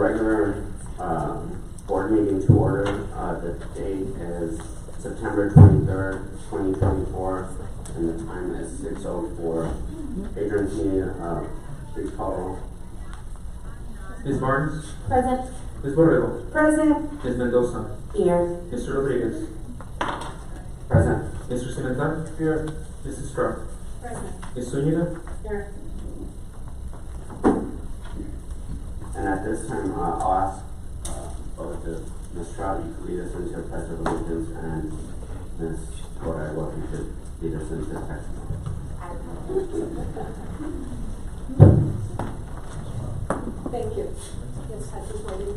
regular board meeting to order. The date is September 23rd, 2024, and the time is 6:04. Adrian, can you please call roll? Ms. Barnes? Present. Ms. Borrego? Present. Ms. Mendoza? Here. Mr. Rodriguez? Present. Mr. Cimentar? Here. Mrs. Straub? Present. Ms. Zuniga? Here. And at this time, I'll ask both Ms. Straub, you could lead us into a pledge of allegiance, and Ms. Borrego, you could lead us into the text. Thank you. Yes, I just wanted to.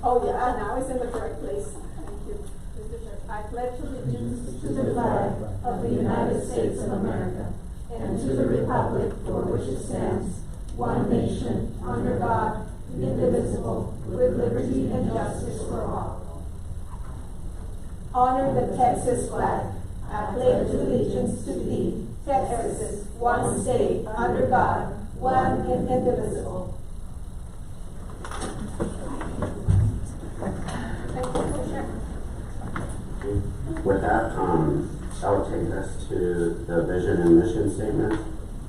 Oh, yeah, now it's in the correct place. Thank you. Mr. Chair, I pledge allegiance to the flag of the United States of America and to the republic for which it stands, one nation, under God, indivisible, with liberty and justice for all. Honor the Texas flag. I pledge allegiance to thee, Texas, one state, under God, one and indivisible. Thank you, Mr. Chair. With that, that will take us to the vision and mission statement.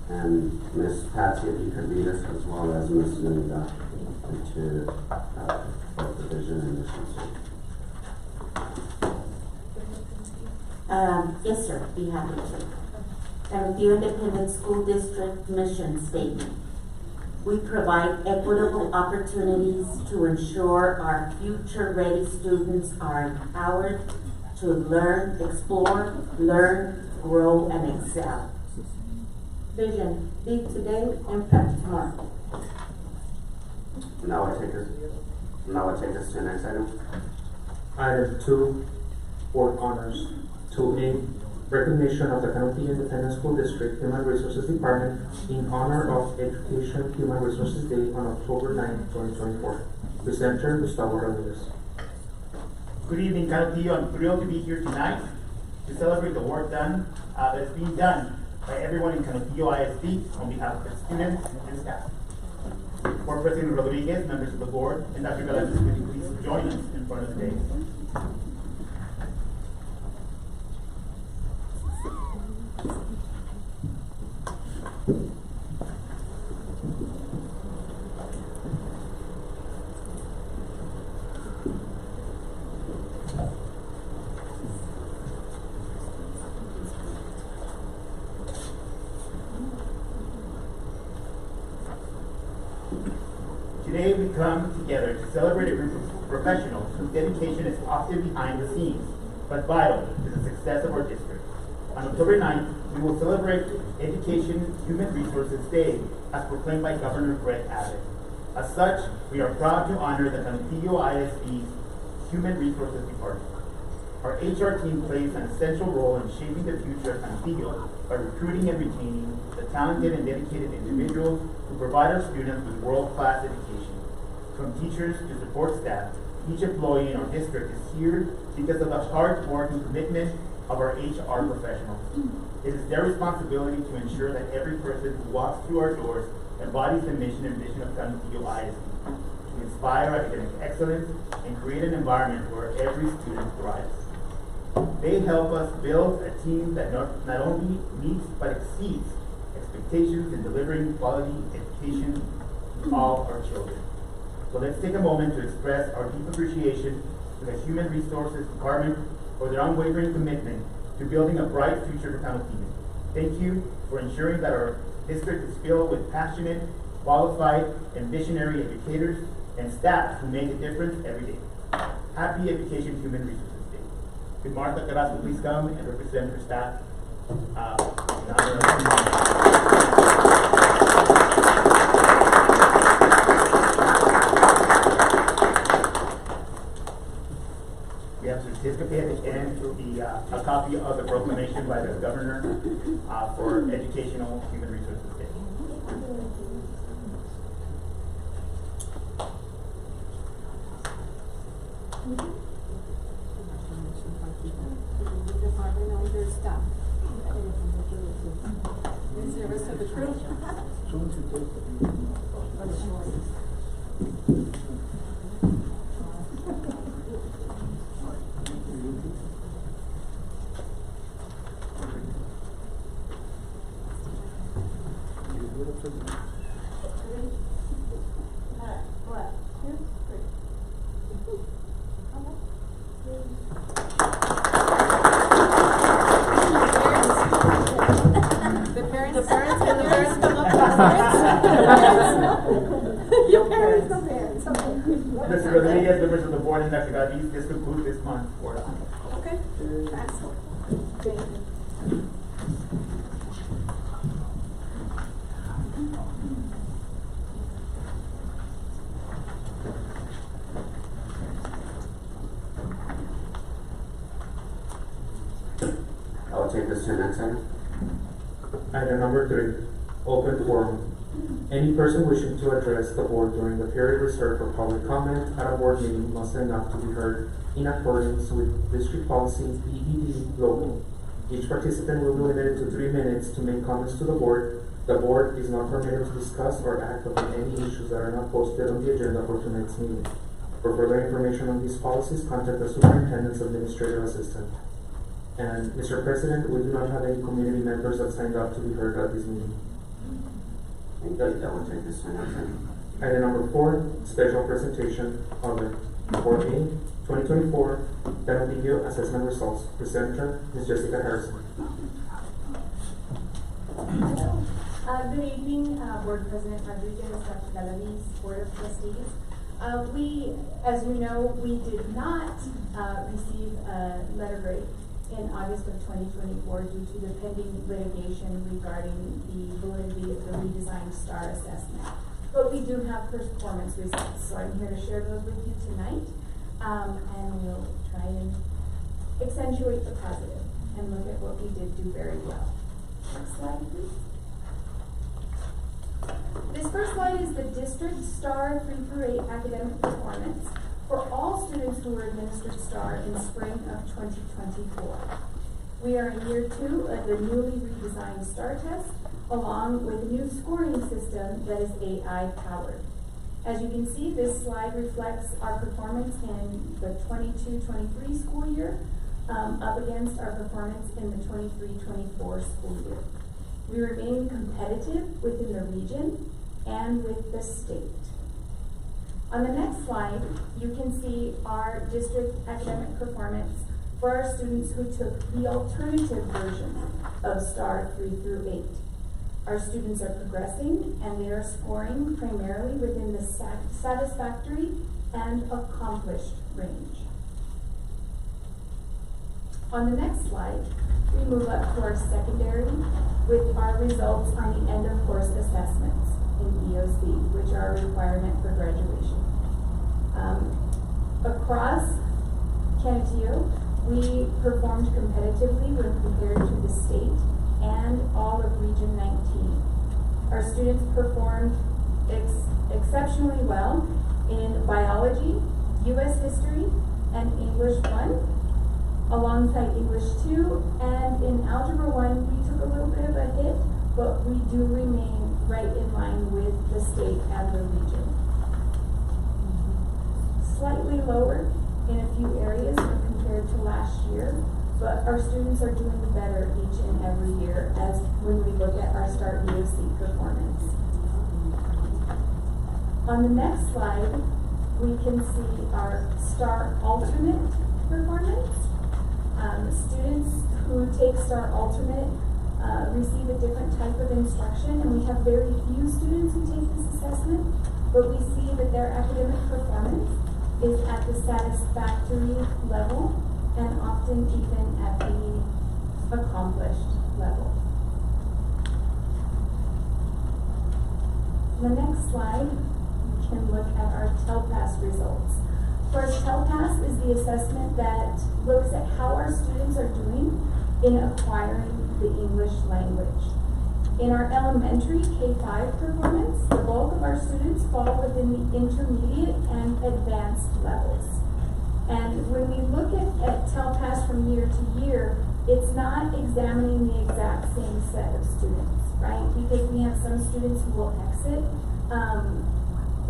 And Ms. Patsy, if you could lead us, as well as Ms. Linda, into both the vision and mission statement. Yes, sir. Be happy to. Canutillo Independent School District mission statement. We provide equitable opportunities to ensure our future-ready students are empowered to learn, explore, learn, grow, and excel. Vision, lead today, impact tomorrow. Now will take us to the next item. Item 2, Board Honors. 2A, recognition of the Canutillo Independent School District Human Resources Department in honor of Education Human Resources Day on October 9, 2024. Presenter, Gustavo Rodriguez. Good evening, Canutillo. I'm thrilled to be here tonight to celebrate the work done that's being done by everyone in Canutillo ISD on behalf of the students and staff. Board President Rodriguez, members of the board, and Dr. Galante, would you please join us in front of the dais? Today we come together to celebrate a group of professionals whose dedication is often behind the scenes, but vital to the success of our district. On October 9th, we will celebrate Education Human Resources Day as proclaimed by Governor Greg Abbott. As such, we are proud to honor the Canutillo ISD's Human Resources Department. Our HR team plays an essential role in shaping the future of Canutillo by recruiting and retaining the talented and dedicated individuals who provide our students with world-class education. From teachers to support staff, each employee in our district is here because of the hard work and commitment of our HR professionals. It is their responsibility to ensure that every person who walks through our doors embodies the mission and vision of Canutillo ISD, to inspire academic excellence and create an environment where every student thrives. They help us build a team that not only meets but exceeds expectations in delivering quality education to all our children. So let's take a moment to express our deep appreciation to the Human Resources Department for their unwavering commitment to building a bright future for Canutillo. Thank you for ensuring that our district is filled with passionate, qualified, and visionary educators and staff who make a difference every day. Happy Education Human Resources Day. Could Martha Carrasco please come and represent her staff? We have a certificate and a copy of the proclamation by the governor for Educational Human Resources Day. Is the rest of the Mr. Rodriguez, members of the board, and Dr. Galiz, this concludes this month's board honors. Okay. Excellent. Thank you. I will take this to the next item. Item number 3, open forum. Any person wishing to address the board during the period reserved for public comment at a board meeting must sign up to be heard in accordance with District Policy BED Local. Each participant will be limited to 3 minutes to make comments to the board. The board is not permitted to discuss or act upon any issues that are not posted on the agenda for tonight's meeting. For further information on these policies, contact the Superintendent's Administrative Assistant. And Mr. President, we do not have any community members that signed up to be heard at this meeting. Thank you. That will take this to the next item. Item number 4, special presentation of the 4A 2024 Penalty Assessment Results. Presenter, Ms. Jessica Harrison. Good evening, Board President Rodriguez, Dr. Galaviz, Board of Trustees. We, as you know, we did not receive a letter grade in August of 2024 due to the pending litigation regarding the validity of the redesigned STAR assessment. But we do have performance results, so I'm here to share those with you tonight, and we'll try and accentuate the positive and look at what we did do very well. Next slide, please. This first slide is the district STAR 3 through 8 academic performance for all students who were administered STAR in spring of 2024. We are in year 2 of the newly redesigned STAR test, along with a new scoring system that is AI powered. As you can see, this slide reflects our performance in the 22-23 school year up against our performance in the 23-24 school year. We remain competitive within the region and with the state. On the next slide, you can see our district academic performance for our students who took the alternative version of STAR 3 through 8. Our students are progressing and they are scoring primarily within the satisfactory and accomplished range. On the next slide, we move up to our secondary with our results on the end of course assessments in EOC, which are a requirement for graduation. Across Canateo, we performed competitively when compared to the state and all of Region 19. Our students performed exceptionally well in biology, U.S. history, and English 1, alongside English 2, and in Algebra 1, we took a little bit of a hit, but we do remain right in line with the state and the region. Slightly lower in a few areas when compared to last year, but our students are doing better each and every year as when we look at our STAR EOC performance. On the next slide, we can see our STAR alternate performance. Students who take STAR alternate receive a different type of instruction, and we have very few students who take this assessment, but we see that their academic performance is at the satisfactory level and often even at the accomplished level. On the next slide, we can look at our TELPAS results. First, TELPAS is the assessment that looks at how our students are doing in acquiring the English language. In our elementary K-5 performance, the bulk of our students fall within the intermediate and advanced levels. And when we look at TELPAS from year to year, it's not examining the exact same set of students. right? Because we have some students who will exit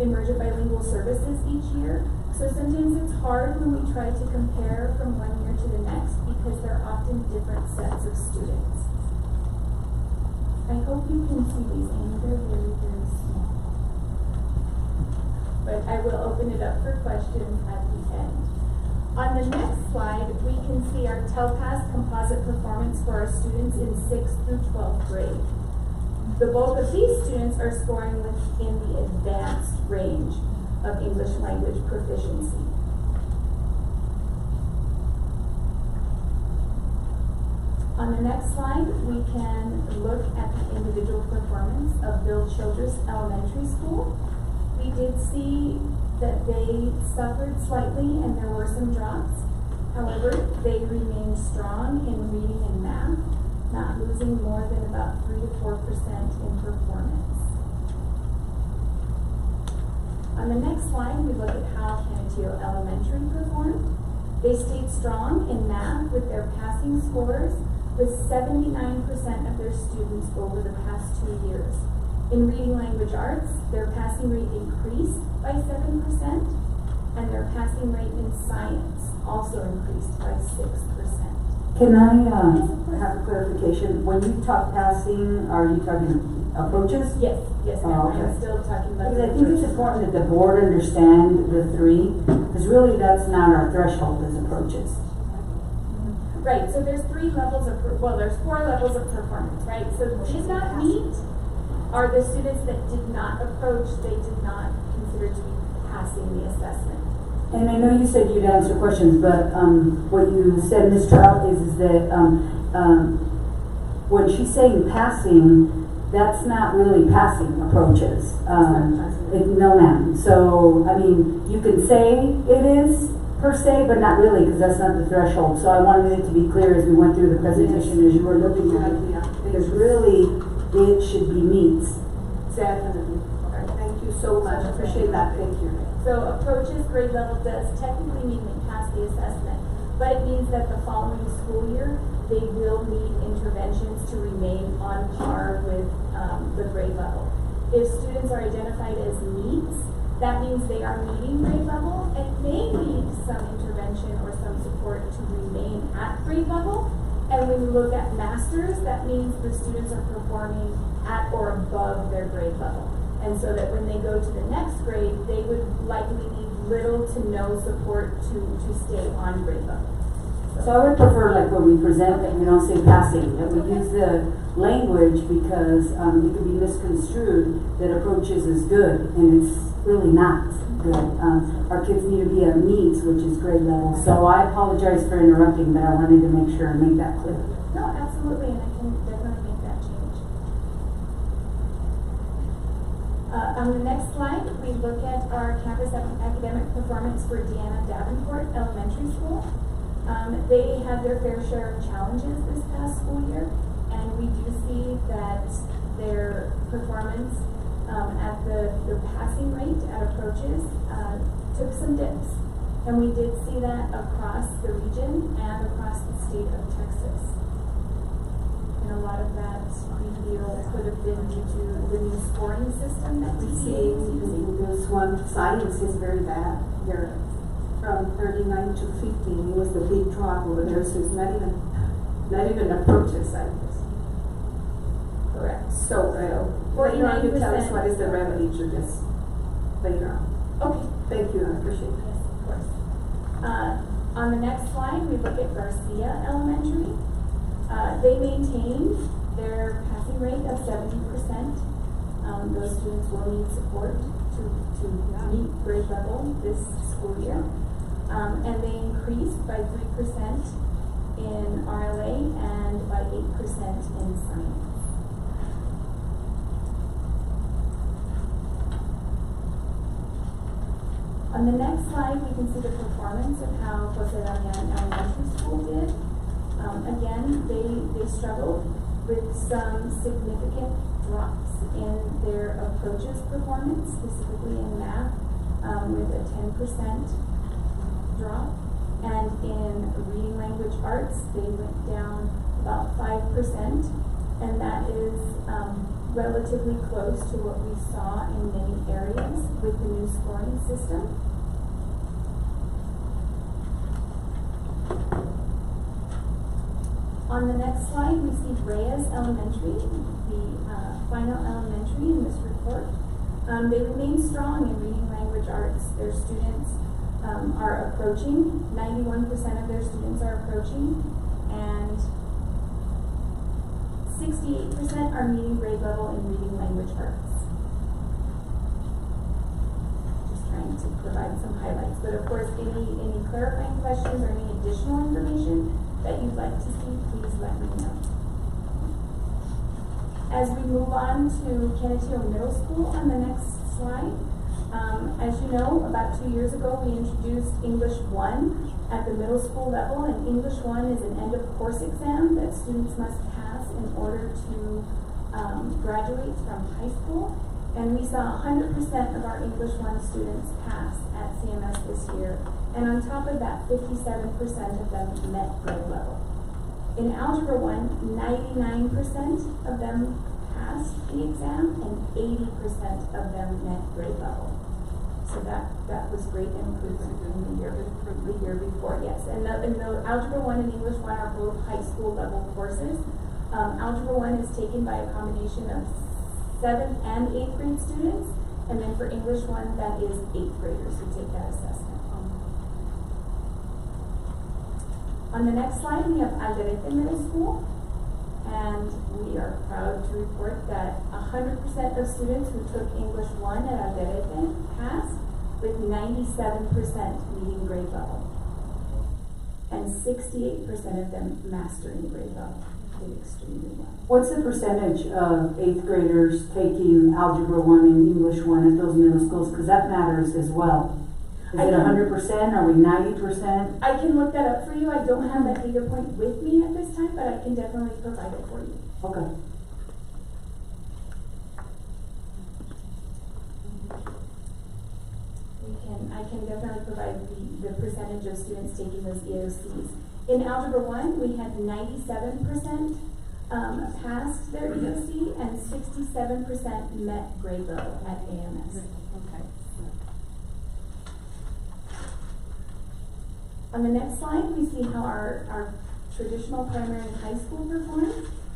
emergent bilingual services each year. So sometimes it's hard when we try to compare from one year to the next because they're often different sets of students. I hope you can see these. I know they're very, very small. But I will open it up for questions at the end. On the next slide, we can see our TELPAS composite performance for our students in 6th through 12th grade. The bulk of these students are scoring within the advanced range of English language proficiency. On the next slide, we can look at the individual performance of Bill Childress Elementary School. We did see that they suffered slightly and there were some drops. However, they remained strong in reading and math, not losing more than about 3 to 4% in performance. On the next slide, we look at how Canutillo Elementary performed. They stayed strong in math with their passing scores, with 79% of their students over the past 2 years. In reading language arts, their passing rate increased by 7%, and their passing rate in science also increased by 6%. Can I have a clarification? When you talk passing, are you talking approaches? Yes, ma'am. Oh, okay. I'm still talking about. Because I think it's important that the board understand the three, because really that's not our threshold as approaches. Right, so there's 3 levels of, there's 4 levels of performance, right? So did not meet are the students that did not approach, they did not consider to be passing the assessment. And I know you said you'd answer questions, but what you said, Ms. Trout, is that when she's saying passing, that's not really passing approaches. No, ma'am. So, I mean, you can say it is per se, but not really, because that's not the threshold. So I wanted it to be clear as we went through the presentation, as you were looking at it, because really it should be meets. Definitely. Thank you so much. Appreciate that. Thank you. So approaches grade level does technically mean they pass the assessment, but it means that the following school year, they will need interventions to remain on par with the grade level. If students are identified as meets, that means they are meeting grade level and may need some intervention or some support to remain at grade level. And when we look at masters, that means the students are performing at or above their grade level. And so that when they go to the next grade, they would likely need little to no support to stay on grade level. So I would prefer, like when we present, that we don't say passing, that we use the language, because it could be misconstrued that approaches is good, and it's really not good. Our kids need to be at meets, which is grade level. So I apologize for interrupting, but I wanted to make sure and make that clear. No, absolutely, and I can definitely make that change. On the next slide, we look at our campus academic performance for Deanna Davenport Elementary School. They had their fair share of challenges this past school year, and we do see that their performance at the passing rate at approaches took some dips. And we did see that across the region and across the state of Texas. And a lot of that we feel could have been due to the new scoring system that we see. This one, science is very bad. They're from 39 to 15. It was the big drop over there, so it's not even approaches, I guess. Correct. So, later on, you tell us what is the remedy to this later on. Okay. Thank you, I appreciate it. Yes, of course. On the next slide, we look at Garcia Elementary. They maintained their passing rate of 70%. Those students will need support to meet grade level this school year. And they increased by 3% in RLA and by 8% in science. On the next slide, we can see the performance of how Jose Damian Elementary School did. Again, they struggled with some significant drops in their approaches performance, specifically in math, with a 10% drop. And in reading language arts, they went down about 5%. and that is relatively close to what we saw in many areas with the new scoring system. On the next slide, we see Reyes Elementary, the final elementary in this report. They remain strong in reading, language, arts. Their students are approaching, 91% of their students are approaching, and 68% are meeting grade level in reading, language, arts. Just trying to provide some highlights, but of course, any clarifying questions or any additional information that you'd like to see, please let me know. As we move on to Canutillo Middle School on the next slide, as you know, about 2 years ago, we introduced English 1 at the middle school level, and English 1 is an end of course exam that students must pass in order to graduate from high school. And we saw 100% of our English 1 students pass at CMS this year. And on top of that, 57% of them met grade level. In Algebra 1, 99% of them passed the exam and 80% of them met grade level. So that was great improvement from the year before, yes. And the Algebra 1 and English 1 are both high school level courses. Algebra 1 is taken by a combination of 7th and 8th grade students, and then for English 1, that is 8th graders who take that assessment. On the next slide, we have Alderete Middle School, and we are proud to report that 100% of students who took English 1 at Alderete passed, with 97% meeting grade level, and 68% of them mastering grade level. Did extremely well. What's the percentage of 8th graders taking Algebra 1 and English 1 at those middle schools? Because that matters as well. Is it 100%? Are we 90%? I can look that up for you. I don't have that data point with me at this time, but I can definitely provide it for you. Okay. I can definitely provide the percentage of students taking those EOCs. In Algebra 1, we had 97% passed their EOC and 67% met grade level at AMS. Okay. On the next slide, we see how our traditional primary and high school perform.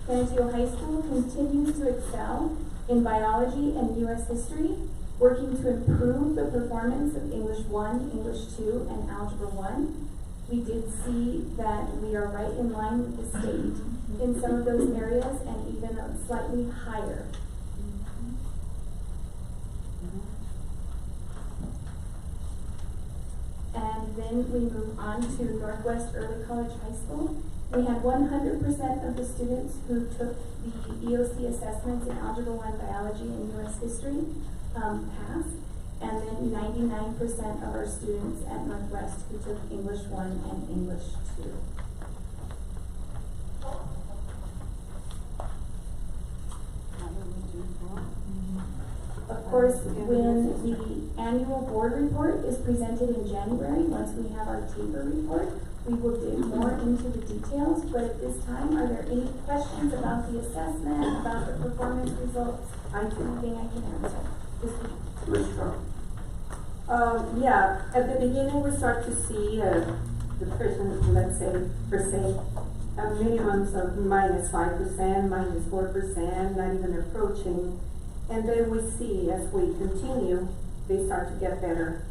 Canutillo High School continues to excel in biology and U.S. history, working to improve the performance of English 1, English 2, and Algebra 1. We did see that we are right in line with the state in some of those areas and even slightly higher. And then we move on to Northwest Early College High School. We had 100% of the students who took the EOC assessments in Algebra 1, Biology, and U.S. History pass, and then 99% of our students at Northwest who took English 1 and English 2. Of course, when the annual board report is presented in January, once we have our taper report, we will dig more into the details, but at this time, are there any questions about the assessment, about the performance results? Anything I can answer? Ms. Trump. Yeah, at the beginning we start to see the person, let's say, per se, minimums of -5%, -4%, not even approaching. And then we see as we continue, they start to get better.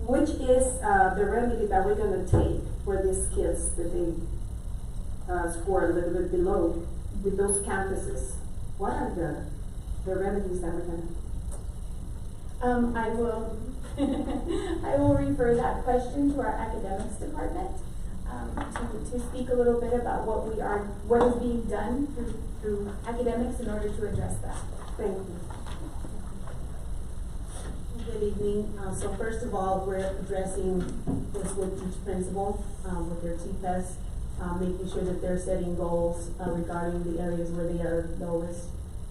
Which is the remedy that we're going to take for these kids that they score a little bit below with those campuses? What are the remedies that we're going to? I will I will refer that question to our academics department to speak a little bit about what is being done through academics in order to address that. Thank you. Good evening. So first of all, we're addressing this with each principal with their TPES, making sure that they're setting goals regarding the areas where they are lowest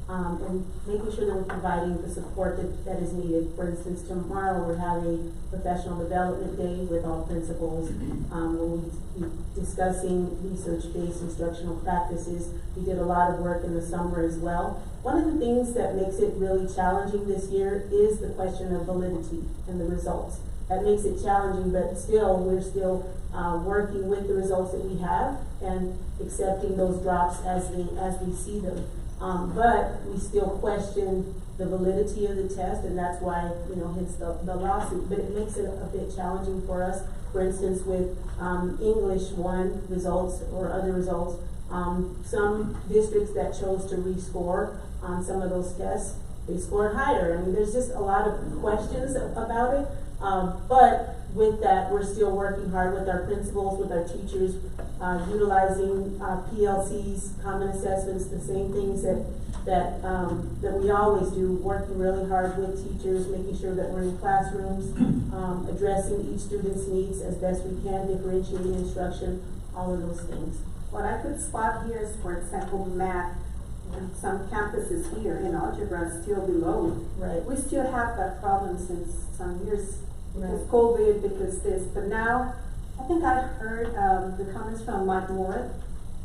and making sure that we're providing the support that is needed. For instance, tomorrow we're having professional development day with all principals. We'll be discussing research-based instructional practices. We did a lot of work in the summer as well. One of the things that makes it really challenging this year is the question of validity and the results. That makes it challenging, but still, we're still working with the results that we have and accepting those drops as we see them. But we still question the validity of the test, and that's why, hence the lawsuit. But it makes it a bit challenging for us. For instance, with English 1 results or other results, some districts that chose to rescore on some of those tests, they scored higher. I mean, there's just a lot of questions about it. But with that, we're still working hard with our principals, with our teachers, utilizing PLCs, common assessments, the same things that we always do, working really hard with teachers, making sure that we're in classrooms, addressing each student's needs as best we can, differentiating instruction, all of those things. What I could spot here is, for example, math. And some campuses here in algebra are still below. Right. We still have that problem since some years, because Right. COVID, because this. But now, I think I heard the comments from Mike Moore,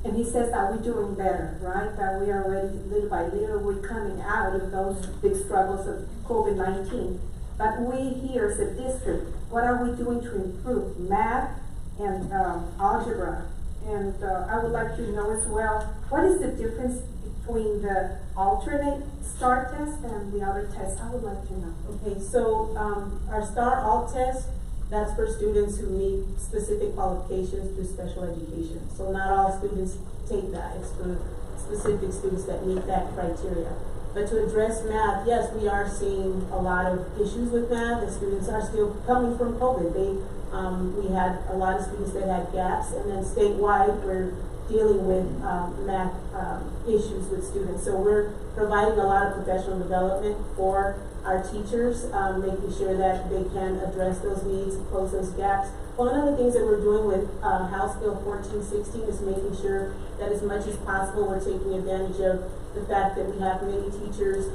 and he says that we're doing better, right? That we are already, little by little, we're coming out of those big struggles of COVID-19. But we here as a district, what are we doing to improve math and algebra? And I would like to know as well, what is the difference between the alternate STAR test and the other tests? I would like to know. Okay, so our STAR Alt test, that's for students who meet specific qualifications through special education. So not all students take that. It's for specific students that meet that criteria. But to address math, yes, we are seeing a lot of issues with math. The students are still coming from COVID. We had a lot of students that had gaps, and then statewide we're dealing with math issues with students. So we're providing a lot of professional development for our teachers, making sure that they can address those needs, close those gaps. One of the things that we're doing with House Bill 1416 is making sure that as much as possible we're taking advantage of the fact that we have many teachers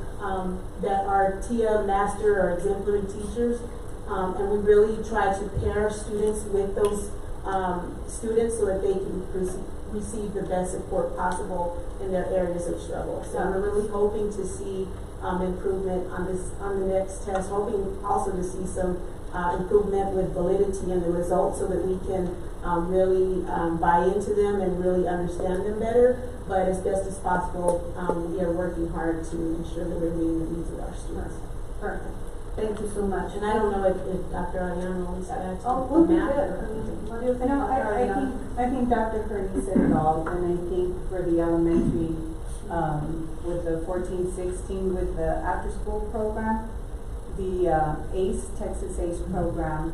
that are TIA master or exemplary teachers, and we really try to pair students with those students so that they can receive the best support possible in their areas of struggle. So we're really hoping to see improvement on the next test, hoping also to see some improvement with validity in the results so that we can really buy into them and really understand them better. But as best as possible, we are working hard to ensure that we're meeting the needs of our students. Perfect. Thank you so much. And I don't know if Dr. Ariana wants to add Oh, to we'll be math. good. What do you think, No, Dr. Ariana? I think Dr. Kearney said it all, and I think for the elementary, with the 14-16, with the after-school program, the ACE, Texas ACE program,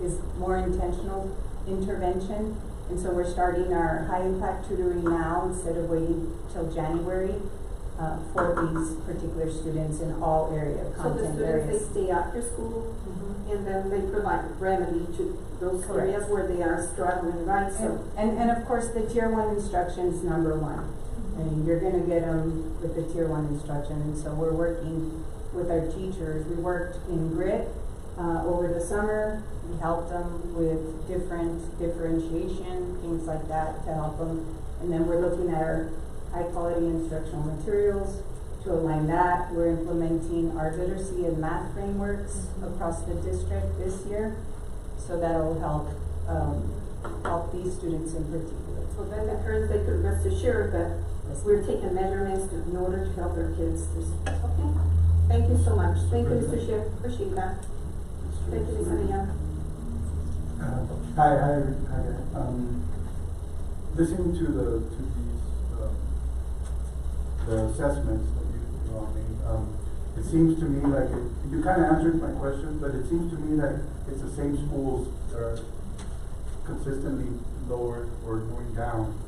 is more intentional intervention. And so we're starting our high-impact tutoring now instead of waiting till January for these particular students in all area So the content students, areas. they stay after school, and then they provide remedy to those Correct. areas where they are struggling, right? So, And of course, the tier 1 instruction is number 1. I mean, you're gonna get them with the tier 1 instruction, and so we're working with our teachers. We worked in GRIT over the summer. We helped them with differentiation, things like that to help them. And then we're looking at our high quality instructional materials to align that. We're implementing our literacy and math frameworks across the district this year. So that'll help these students in particular. so then the parents, they could rest assured that we're taking measurements in order to help their kids. Okay, thank you so much. Thank you, Mr. Schiff, appreciate that. Thank you, Ms. Arellano. Hi. Listening to the assessments that you all made, it seems to me like you kind of answered my question, but it seems to me that it's the same schools that are consistently lower or going down.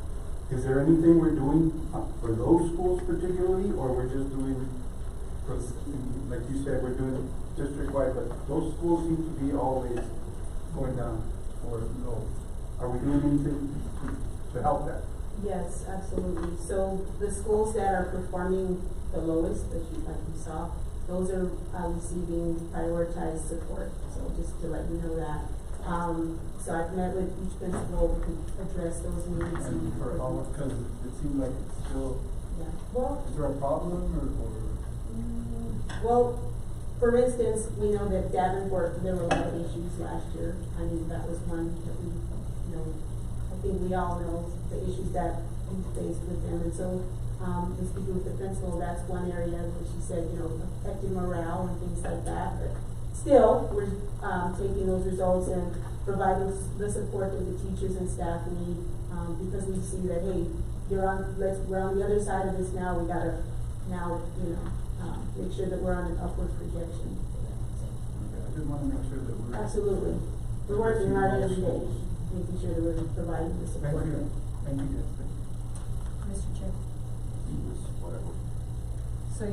Is there anything we're doing for those schools particularly, or we're just doing, like you said, we're doing district-wide, but those schools seem to be always going down or low? Are we doing anything to help that? Yes, absolutely. So the schools that are performing the lowest, that you, like you saw, those are receiving prioritized support. So just to let you know that. So I've met with each principal to address those needs. And for all, because it seemed like it's still, Yeah. Well, is there a problem or? well, for instance, we know that Davenport, there were a lot of issues last year. I mean, that was one that we, I think we all know the issues that we faced with them. And so, in speaking with the principal, that's one area where she said, affecting morale and things like that. But still, we're taking those results and providing the support that the teachers and staff need, because we see that, hey, we're on the other side of this now. We gotta now, make sure that we're on an upward projection. I just want to make sure that we're. Absolutely. We're working hard every day, making sure that we're providing the support. Thank you. Thank you, guys. Mr. Chair. So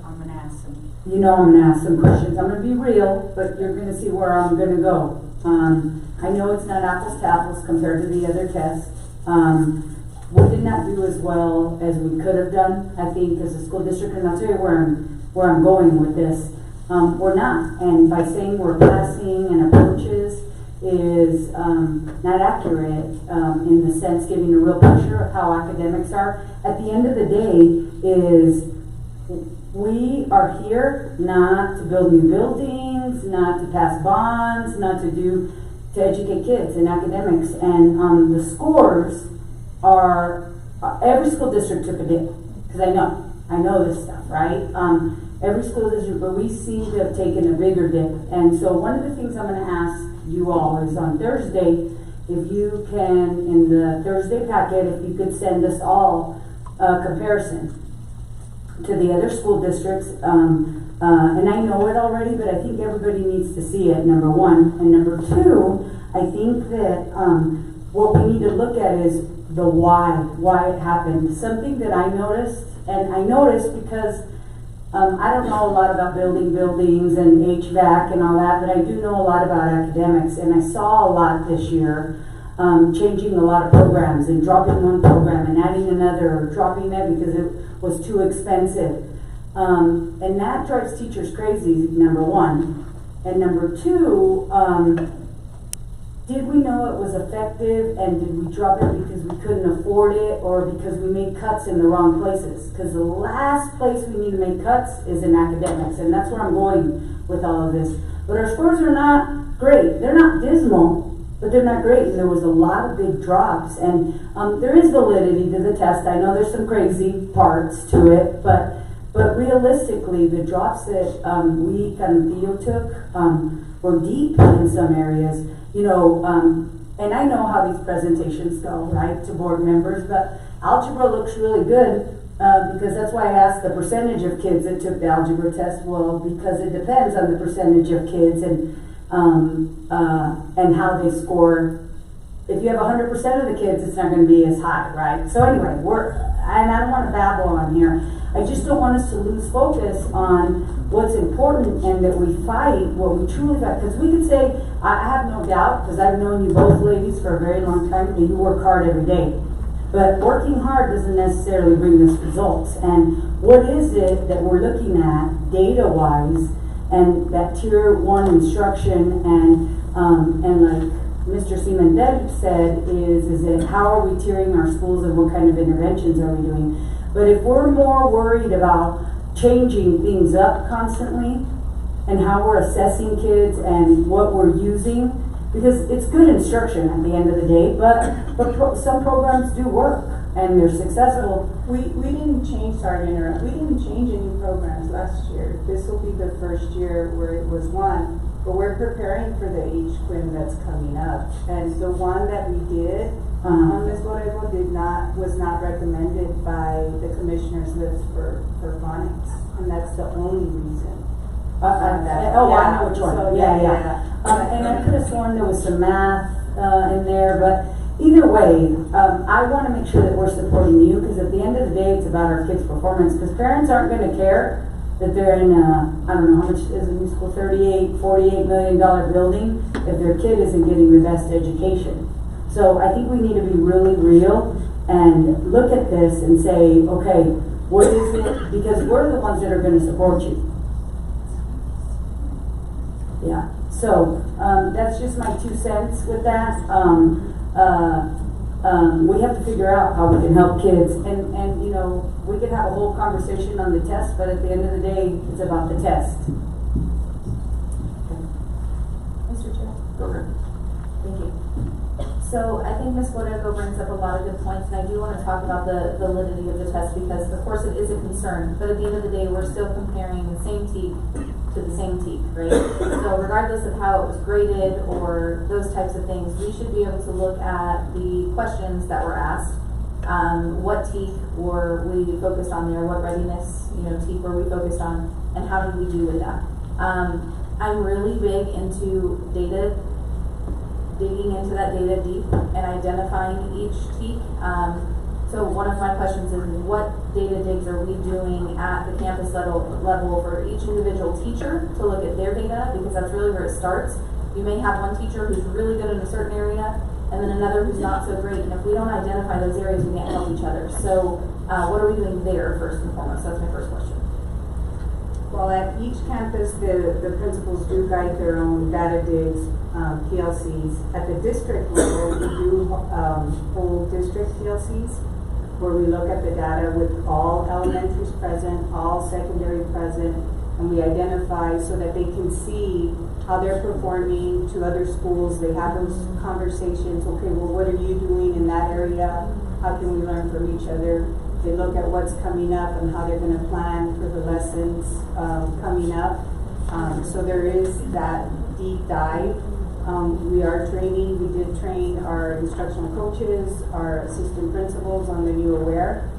I'm gonna ask some. I'm gonna ask some questions. I'm gonna be real, but you're gonna see where I'm gonna go. I know it's not apples to apples compared to the other tests. We did not do as well as we could have done, I think, as a school district, and I'll tell you where I'm going with this. We're not, and by saying we're passing and approaches is not accurate in the sense giving a real picture of how academics are. At the end of the day is we are here not to build new buildings, not to pass bonds, to educate kids in academics, and the scores are, every school district took a dip, because I know this stuff, right? Every school district, but we seem to have taken a bigger dip. And so one of the things I'm going to ask you all is on Thursday, if you can, in the Thursday packet, if you could send us all a comparison to the other school districts. And I know it already, but I think everybody needs to see it, number one. And number two, I think that what we need to look at is the why it happened. Something that I noticed, and I noticed because I don't know a lot about building buildings and HVAC and all that, but I do know a lot about academics, and I saw a lot this year, changing a lot of programs and dropping one program and adding another, or dropping it because it was too expensive. And that drives teachers crazy, number one. And number two, did we know it was effective, and did we drop it because we couldn't afford it, or because we made cuts in the wrong places? Because the last place we need to make cuts is in academics, and that's where I'm going with all of this. But our scores are not great. They're not dismal, but they're not great. And there was a lot of big drops, and there is validity to the test. I know there's some crazy parts to it, but realistically, the drops that we Theo took were deep in some areas. And I know how these presentations go, right, to board members, but algebra looks really good because that's why I asked the percentage of kids that took the algebra test. Well, because it depends on the percentage of kids and how they score. If you have 100% of the kids, it's not going to be as high, right? So anyway, and I don't want to babble on here. I just don't want us to lose focus on what's important and that we fight what we truly fight. Because we could say, I have no doubt, because I've known you both ladies for a very long time, that you work hard every day. But working hard doesn't necessarily bring us results. And what is it that we're looking at data-wise, and that tier 1 instruction, and like Mr. Seaman said, is it how are we tiering our schools and what kind of interventions are we doing? But if we're more worried about changing things up constantly and how we're assessing kids and what we're using, because it's good instruction at the end of the day, but some programs do work and they're successful. We didn't change, we didn't change any programs last year. This will be the first year where it was one, but we're preparing for the HQuim that's coming up. And the one that we did, Ms. Borrego was not recommended by the commissioner's list for phonics, and that's the only reason. I know which one. So, and I could have sworn there was some math in there, but either way, I want to make sure that we're supporting you, because at the end of the day, it's about our kids' performance, because parents aren't going to care that they're in a, I don't know how much is a new school, $48 million building, if their kid isn't getting the best education. So I think we need to be really real and look at this and say, okay, what is it, because we're the ones that are gonna support you. Yeah, so, that's just my 2 cents with that. We have to figure out how we can help kids, and, you know, we could have a whole conversation on the test, but at the end of the day, it's about the test. Mr. Chair. Okay. Thank you. So I think Ms. Borrego brings up a lot of good points, and I do want to talk about the validity of the test because, of course, it is a concern. But at the end of the day, we're still comparing the same teak to the same teak, right? So regardless of how it was graded or those types of things, we should be able to look at the questions that were asked. What teak were we focused on there? What readiness, teak were we focused on? And how did we do with that? I'm really big into digging into that data deep and identifying each teak. So one of my questions is, what data digs are we doing at the campus level for each individual teacher to look at their data, because that's really where it starts. You may have one teacher who's really good in a certain area and then another who's not so great, and if we don't identify those areas, we can't help each other. So what are we doing there first and foremost? That's my first question. Well, at each campus, the principals do guide their own data digs, PLCs. At the district level, we do whole district PLCs, where we look at the data with all elementaries present, all secondary present, and we identify so that they can see how they're performing to other schools. They have those conversations. Okay, well, what are you doing in that area? How can we learn from each other? They look at what's coming up and how they're going to plan for the lessons coming up. So there is that deep dive. We are training. We did train our instructional coaches, our assistant principals on the new AWARE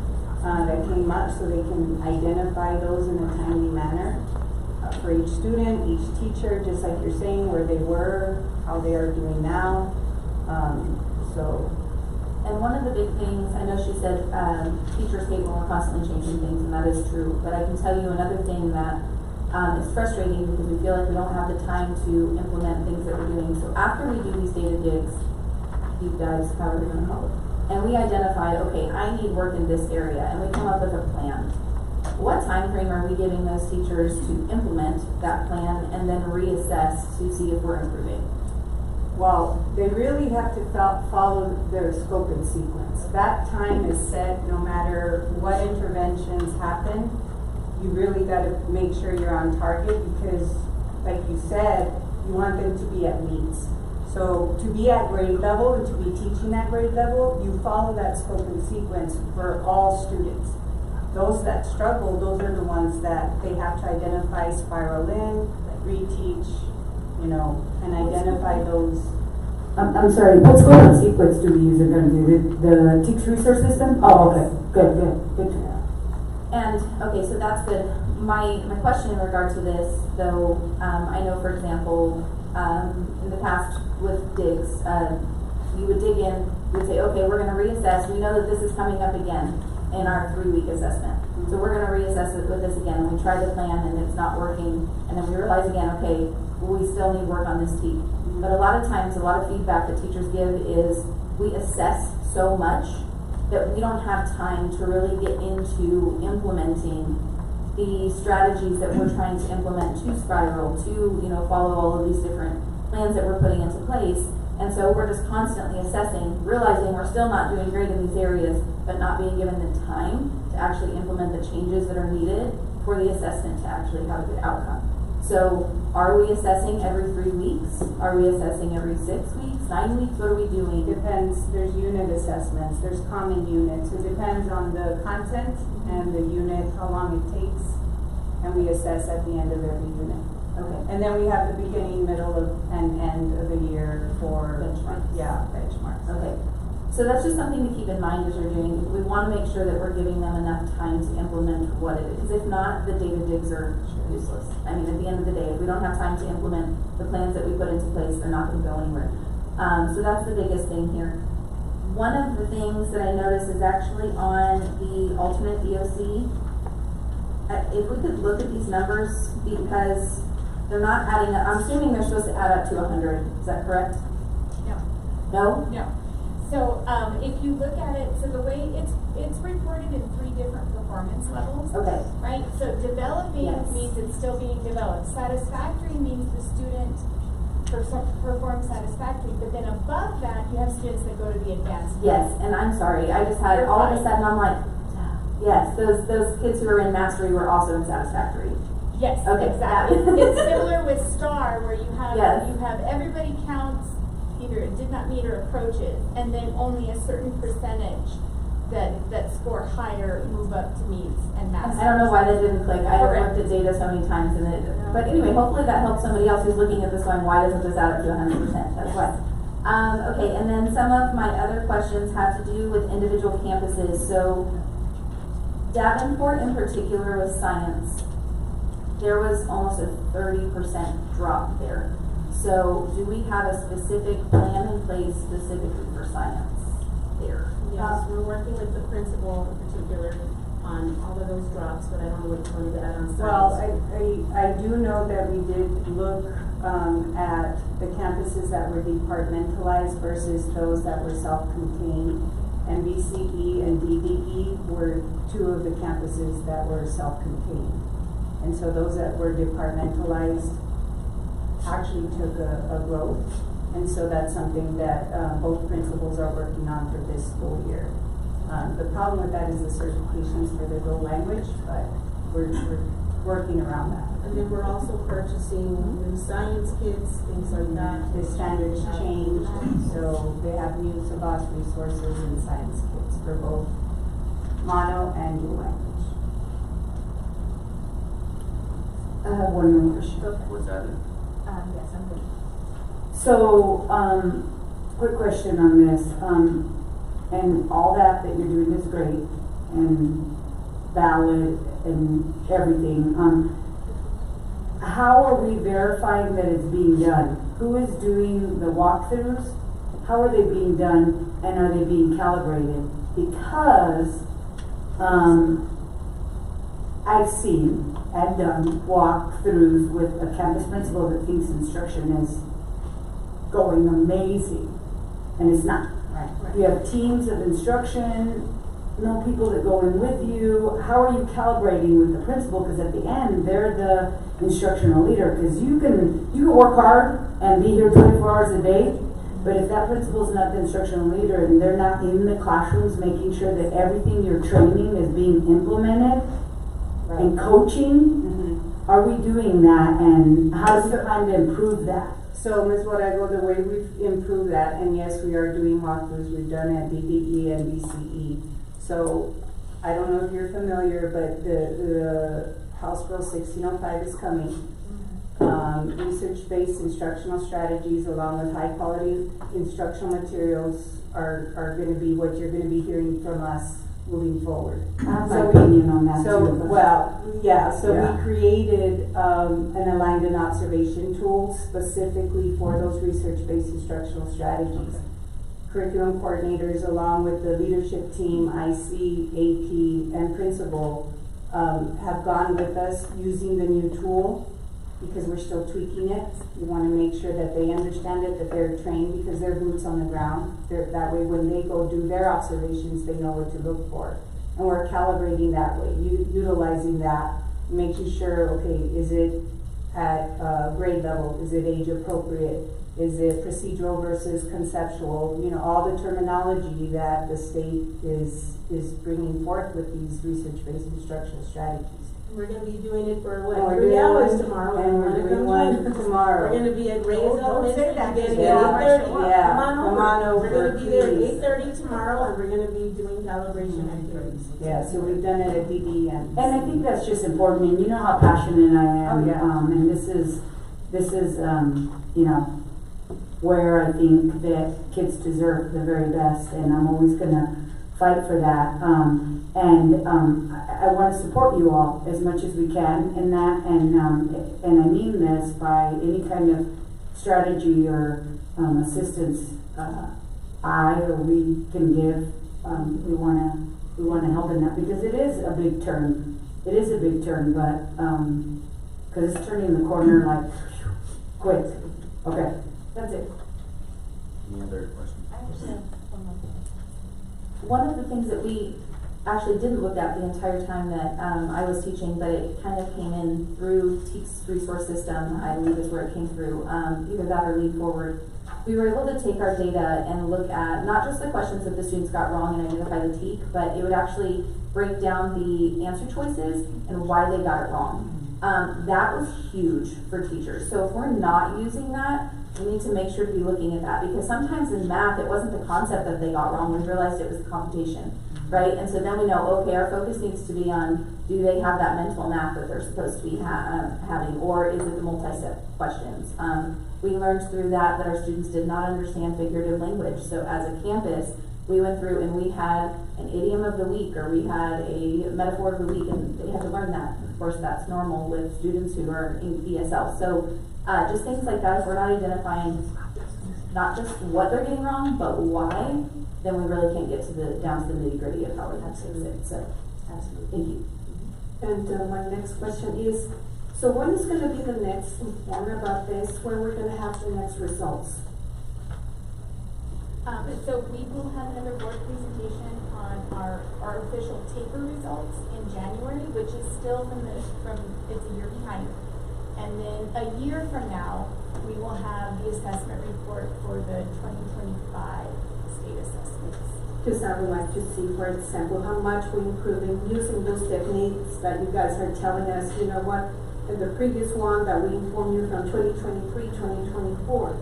that came up, so they can identify those in a timely manner for each student, each teacher, just like you're saying, where they were, how they are doing now. And one of the big things, I know she said teachers hate when we're constantly changing things, and that is true, but I can tell you another thing that is frustrating because we feel like we don't have the time to implement things that we're doing. So after we do these data digs, deep dives, however you're going to call it, and we identify, okay, I need work in this area, and we come up with a plan. What time frame are we giving those teachers to implement that plan and then reassess to see if we're improving? Well, they really have to follow their scope and sequence. That time is set no matter what interventions happen. You really got to make sure you're on target because, like you said, you want them to be at meets. So to be at grade level and to be teaching at grade level, you follow that scope and sequence for all students. Those that struggle, those are the ones that they have to identify, spiral in, reteach, and identify those. I'm sorry, what scope and sequence do we use again? The TEACS resource system? Oh, okay, good to know. And, okay, so that's good. My question in regard to this, though, I know, for example, in the past with digs, you would dig in, you would say, okay, we're going to reassess. We know that this is coming up again in our 3-week assessment. So we're going to reassess it with this again. And we try the plan and it's not working. And then we realize again, okay, we still need work on this teak. But a lot of times, a lot of feedback that teachers give is we assess so much that we don't have time to really get into implementing the strategies that we're trying to implement to spiral, to follow all of these different plans that we're putting into place. And so we're just constantly assessing, realizing we're still not doing great in these areas, but not being given the time to actually implement the changes that are needed for the assessment to actually have a good outcome. So are we assessing every 3 weeks? Are we assessing every 6 weeks, 9 weeks? What are we doing? Depends. There's unit assessments. There's common units. It depends on the content and the unit, how long it takes, and we assess at the end of every unit. Okay. And then we have the beginning, middle, and end of the year for benchmarks. Yeah, benchmarks. Okay. So that's just something to keep in mind as you're doing. We want to make sure that we're giving them enough time to implement what it is. Because if not, the data digs are useless. I mean, at the end of the day, if we don't have time to implement the plans that we put into place, they're not going to go anywhere. So that's the biggest thing here. One of the things that I noticed is actually on the alternate EOC. If we could look at these numbers, because they're not adding up. I'm assuming they're supposed to add up to 100. Is that correct? Yeah. No? Yeah. So, if you look at it, so the way it's reported in 3 different performance levels. Okay. Right? So developing Yes. means it's still being developed. Satisfactory means the student performs satisfactory, but then above that, you have students that go to the advanced. Yes, and I'm sorry, I just had, You're all of a fine. sudden, I'm like, yes, those kids who are in mastery were also in satisfactory. Yes, Okay, exactly. that- It's similar with STAR, where Yes. you have everybody counts either it did not meet or approaches, and then only a certain percentage that score higher move up to meets and mastery. I don't know why that didn't click, I have Correct. looked at data so many times and but anyway, hopefully that helps somebody else who's looking at this going, why doesn't this add up to 100%, that's why. Okay, and then some of my other questions had to do with individual campuses, so Davenport in particular with science, there was almost a 30% drop there. So do we have a specific plan in place specifically for science there? Yes, we're working with the principal in particular on all of those drops, but I don't know which one to add on science. Well, I do know that we did look, at the campuses that were departmentalized versus those that were self-contained. And BCE and DDE were 2 of the campuses that were self-contained. And so those that were departmentalized actually took a growth. And so that's something that, both principals are working on for this school year. The problem with that is the certifications for the dual language, but we're working around that. And then we're also purchasing new science kits, things like that. The standards changed, so they have new Savas resources and science kits for both mono and dual language. I have one more question. Was that it? Yes, I'm good. So, quick question on this, and all that you're doing is great, and valid, and everything, how are we verifying that it's being done? Who is doing the walkthroughs? How are they being done, and are they being calibrated? Because, I've seen and done walkthroughs with a campus principal that thinks instruction is going amazing, and it's not. Right. You have teams of instruction, no people that go in with you. How are you calibrating with the principal? Because at the end, they're the instructional leader. Because you can work hard and be here 24 hours a day, but if that principal's not the instructional leader and they're not in the classrooms making sure that everything you're training is being implemented and coaching, are we doing that? And how does it plan to improve that? So, Ms. Borrego, the way we've improved that, and yes, we are doing walkthroughs, we've done at DDE and BCE. So, I don't know if you're familiar, but the House Bill 1605 is coming. Research-based instructional strategies along with high-quality instructional materials are going to be what you're going to be hearing from us moving forward. I have my opinion on that So, too. we created an aligned and observation tool specifically for those research-based instructional strategies. Curriculum coordinators, along with the leadership team, IC, AP, and principal, have gone with us using the new tool because we're still tweaking it. We want to make sure that they understand it, that they're trained because they're boots on the ground. That way when they go do their observations, they know what to look for. And we're calibrating that way, utilizing that, making sure, okay, is it at grade level? Is it age appropriate? Is it procedural versus conceptual? You know, all the terminology that the state is bringing forth with these research-based instructional strategies. We're gonna be doing it for And we're 3 doing hours one- tomorrow. and we're doing one tomorrow. We're gonna be at Reyes Don't say Elementary that, beginning yeah. at 8:30. Yeah, Come on over. We're gonna be there at please. 8:30 tomorrow, and we're gonna be doing calibration activities. Yeah, so we've done it at DD and. And I think that's just important, and you know how passionate I am, Oh, yeah. and this is, you know, where I think that kids deserve the very best, and I'm always gonna fight for that. I wanna support you all as much as we can in that, and I mean this by any kind of strategy or, assistance, I or we can give, we wanna help in that, because it is a big turn. It is a big turn, but, cause it's turning the corner like, quick. Okay, that's it. Any other questions? I just have one more one of the things that we actually didn't look at the entire time that I was teaching, but it kind of came in through TEAC's resource system, I believe is where it came through, either that or Lead Forward. We were able to take our data and look at not just the questions that the students got wrong and identify the TEAC, but it would actually break down the answer choices and why they got it wrong. That was huge for teachers. So if we're not using that, we need to make sure to be looking at that, because sometimes in math, it wasn't the concept that they got wrong, we realized it was the computation, right? And so then we know, okay, our focus needs to be on, do they have that mental math that they're supposed to be having, or is it the multi-step questions? We learned through that our students did not understand figurative language. So as a campus, we went through and we had an idiom of the week, or we had a metaphor of the week, and they had to learn that. Of course, that's normal with students who are in ESL. So just things like that, if we're not identifying not just what they're getting wrong, but why, then we really can't get to down to the nitty gritty of how we have to fix it. So, thank you. And my next question is, so when is going to be the next inform about this, when we're going to have the next results? So we will have another board presentation on our official taper results in January, which is still it's a year behind. And then a year from now, we will have the assessment report for the 2025 state assessments. Because I would like to see, for example, how much we're improving using those techniques that you guys are telling us, you know what, in the previous one that we informed you from 2023, 2024,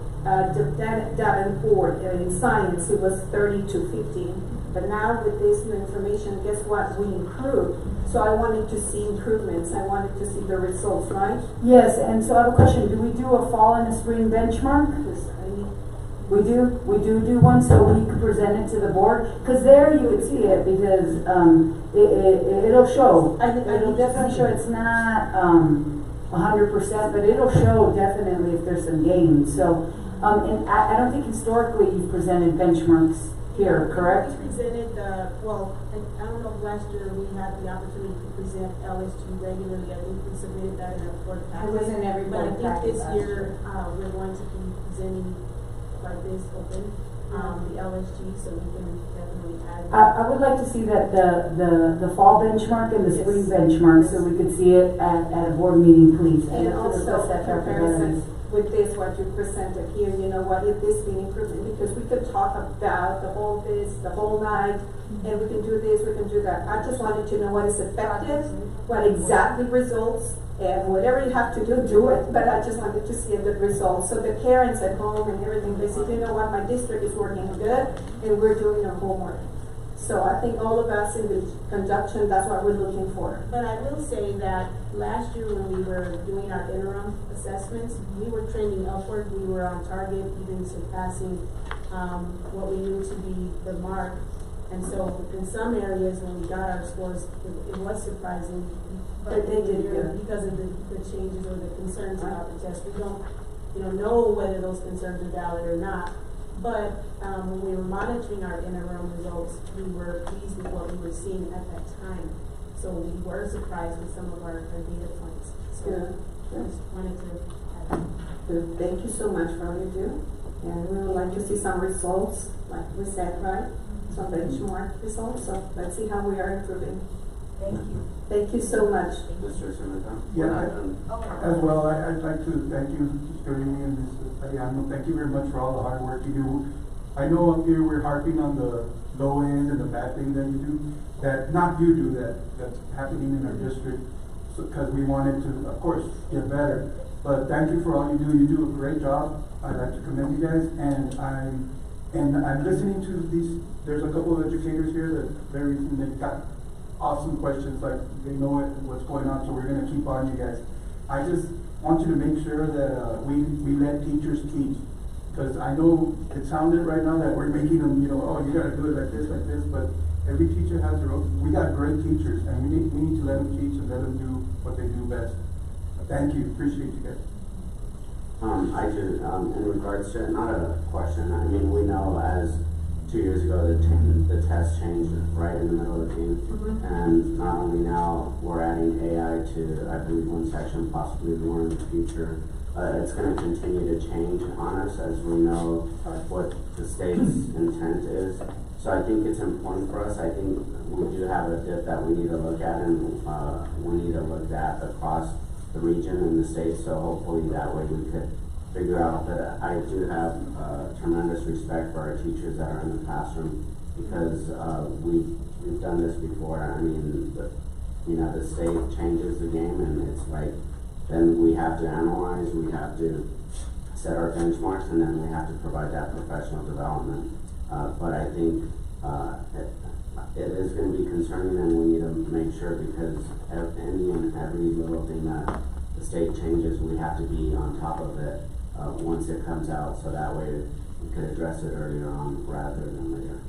Davenport, in science, it was 30 to 15. But now with this new information, guess what, we improved. So I wanted to see improvements, I wanted to see the results, right? Yes, and so I have a question, do we do a fall and a spring benchmark? We do one so we can present it to the board, because there you would see it, because it'll show. It'll definitely show. It's not 100%, but it'll show definitely if there's some gains. So, and I don't think historically you've presented benchmarks here, correct? We presented I don't know if last year we had the opportunity to present LSG regularly. I think we submitted that in a board package. It was in every But I board think package this last year, we're going to be presenting like this open, the LSG, so we can definitely add. I would like to see that the fall benchmark and the spring benchmark, so we could see it at a board meeting, please. And also that comparisons with this, what you presented here, you know, what is this being improvement? Because we could talk about the whole night, and we can do this, we can do that. I just wanted to know what is effective, what exactly results, and whatever you have to do, do it. But I just wanted to see a good result. So the parents at home and everything, they say, you know what, my district is working good, and we're doing our homework. So I think all of us in the conjunction, that's what we're looking for. But I will say that last year when we were doing our interim assessments, we were trending upward. We were on target, even surpassing what we knew to be the mark. And so in some areas when we got our scores, it was surprising. But they did good. Because of the changes or the concerns about the test. We don't know whether those concerns are valid or not. But when we were monitoring our interim results, we were pleased with what we were seeing at that time. So we were surprised with some of our data points. So I just wanted to add that. Good. Thank you so much for all you do. And we would like to see some results, like we said, right? Some benchmark results. So let's see how we are improving. Thank you. Thank you so much. Mr. Simita? Yeah, as well, I'd like to thank you, Mr. Rini and Mrs. Ariano. Thank you very much for all the hard work you do. I know up here we're harping on the low end and the bad things that you do, that not you do, that's happening in our district, because we wanted to, of course, get better. But thank you for all you do. You do a great job. I'd like to commend you guys, and I'm listening to these. There's a couple of educators here that they've got awesome questions, like they know what's going on, so we're going to keep on you guys. I just want you to make sure that we let teachers teach, because I know it sounded right now that we're making them, oh, you got to do it like this, but every teacher has their own. We got great teachers, and we need to let them teach and let them do what they do best. Thank you. Appreciate you guys. I do, in regards to, not a question, I mean, we know as 2 years ago the test changed right in the middle of the game. And not only now, we're adding AI to, I believe, one section, possibly more in the future. It's going to continue to change on us as we know what the state's intent is. So I think it's important for us. I think we do have a dip that we need to look at, and we need to look at across the region and the state, so hopefully that way we could figure out. But I do have tremendous respect for our teachers that are in the classroom, because we've done this before. I mean, the state changes the game, and it's like, then we have to analyze, we have to set our benchmarks, and then we have to provide that professional development. But I think it is going to be concerning, and we need to make sure, because any and every little thing that the state changes, we have to be on top of it once it comes out, so that way we could address it earlier on rather than later.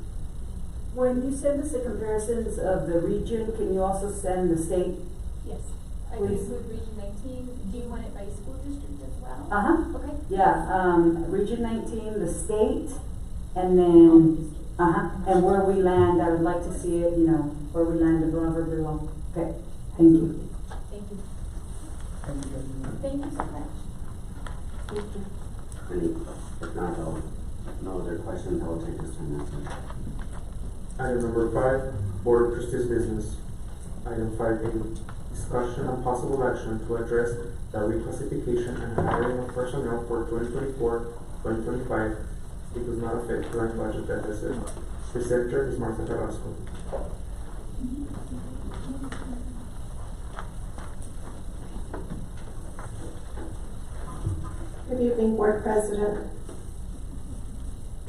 When you send us the comparisons of the region, can you also send the state? Yes. I Please. include Region 19. Do you want it by school district as well? Uh-huh. Okay. Yeah, Region 19, the state, and then, and where we land, I would like to see it, where we land above or below. Okay, thank you. Thank you. Thank you. Thank you so much. If not, no other questions, I'll take this to next one. Item number 5, Board of Trustees business. Item 5A, discussion and possible action to address the reclassification and hiring of personnel for 2024-2025. It does not affect current budget deficit. Presenter is Martha Carrasco. Good evening, Board President,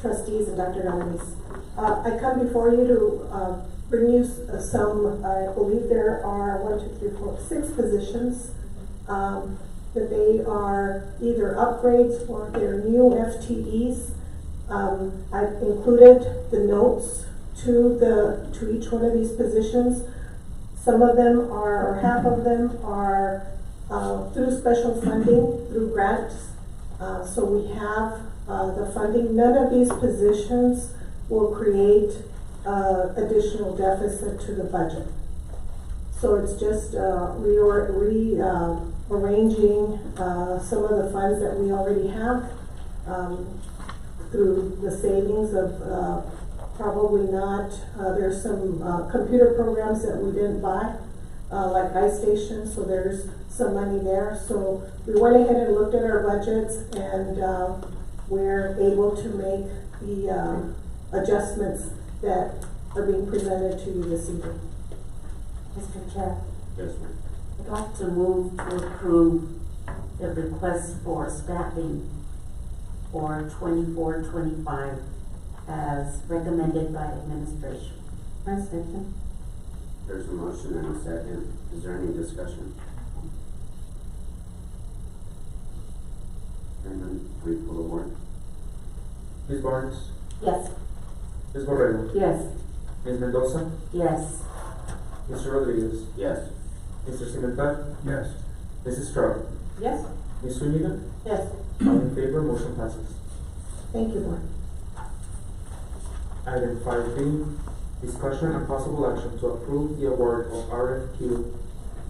trustees, and Dr. Dominguez. I come before you to bring you some, I believe there are 6 positions that they are either upgrades or they're new FTEs. I've included the notes to each one of these positions. Some of them are, or half of them are through special funding, through grants. So we have the funding. None of these positions will create additional deficit to the budget. So it's just rearranging some of the funds that we already have through the savings of probably not, there's some computer programs that we didn't buy, like iStation, so there's some money there. So we went ahead and looked at our budgets, and we're able to make the adjustments that are being presented to you this evening. Mr. Chair, Yes, ma'am. I'd like to move to approve the request for staffing for 24-25 as recommended by administration. I second. There's a motion and a second. Is there any discussion? And then we pull the board. Ms. Barnes, Yes. Ms. Borrego, Yes. Ms. Mendoza, Yes. Mr. Rodriguez, Yes. Mr. Cimental, Yes. Mrs. Stroud, Yes. Ms. Zuniga, Yes. all in favor, motion passes. Thank you, Board. Item 5B, discussion and possible action to approve the award of RFQ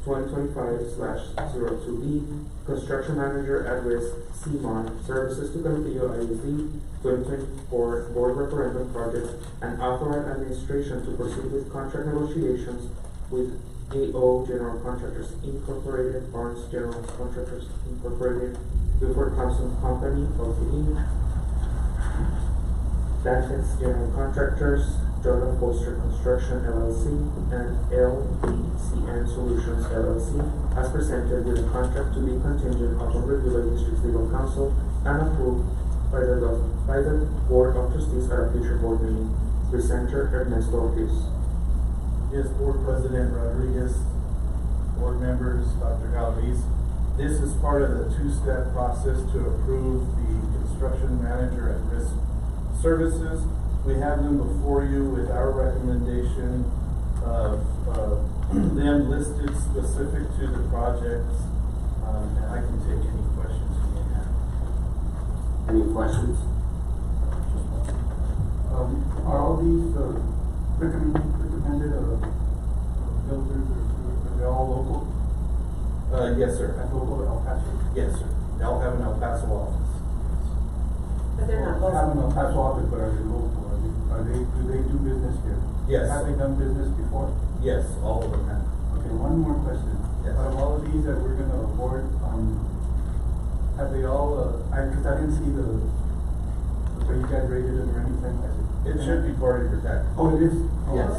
2025/02B, Construction Manager at Risk, CMON, Services to Canutillo ISD 2024 Board Referendum Project, and authorize administration to proceed with contract negotiations with AO General Contractors Incorporated, Barnes General Contractors Incorporated, Buford Thompson Company, LTD, Dante's General Contractors, Jordan Foster Construction LLC, and LBCN Solutions LLC, as presented with a contract to be contingent upon review by District's Legal Counsel and approved by the Board of Trustees at a future board meeting. Presenter Ernesto Ortiz. Yes, Board President Rodriguez, board members, Dr. Galvez. This is part of the 2-step process to approve the construction manager at risk services. We have them before you with our recommendation of them listed specific to the projects, and I can take any questions you may have. Any questions? Are all these recommended builders, are they all local? Yes, sir. And local El Paso? Yes, sir. They all have an El Paso office. But they're not I don't local. know, that's office, but are they local? Do they do business here? Yes. Have they done business before? Yes, all of them have. Okay, one more question. Yes. Out of all of these that we're gonna award, have they all, cause I didn't see the way you guys rated them or anything. It should be part of your package. Oh, it is? Oh. Yes.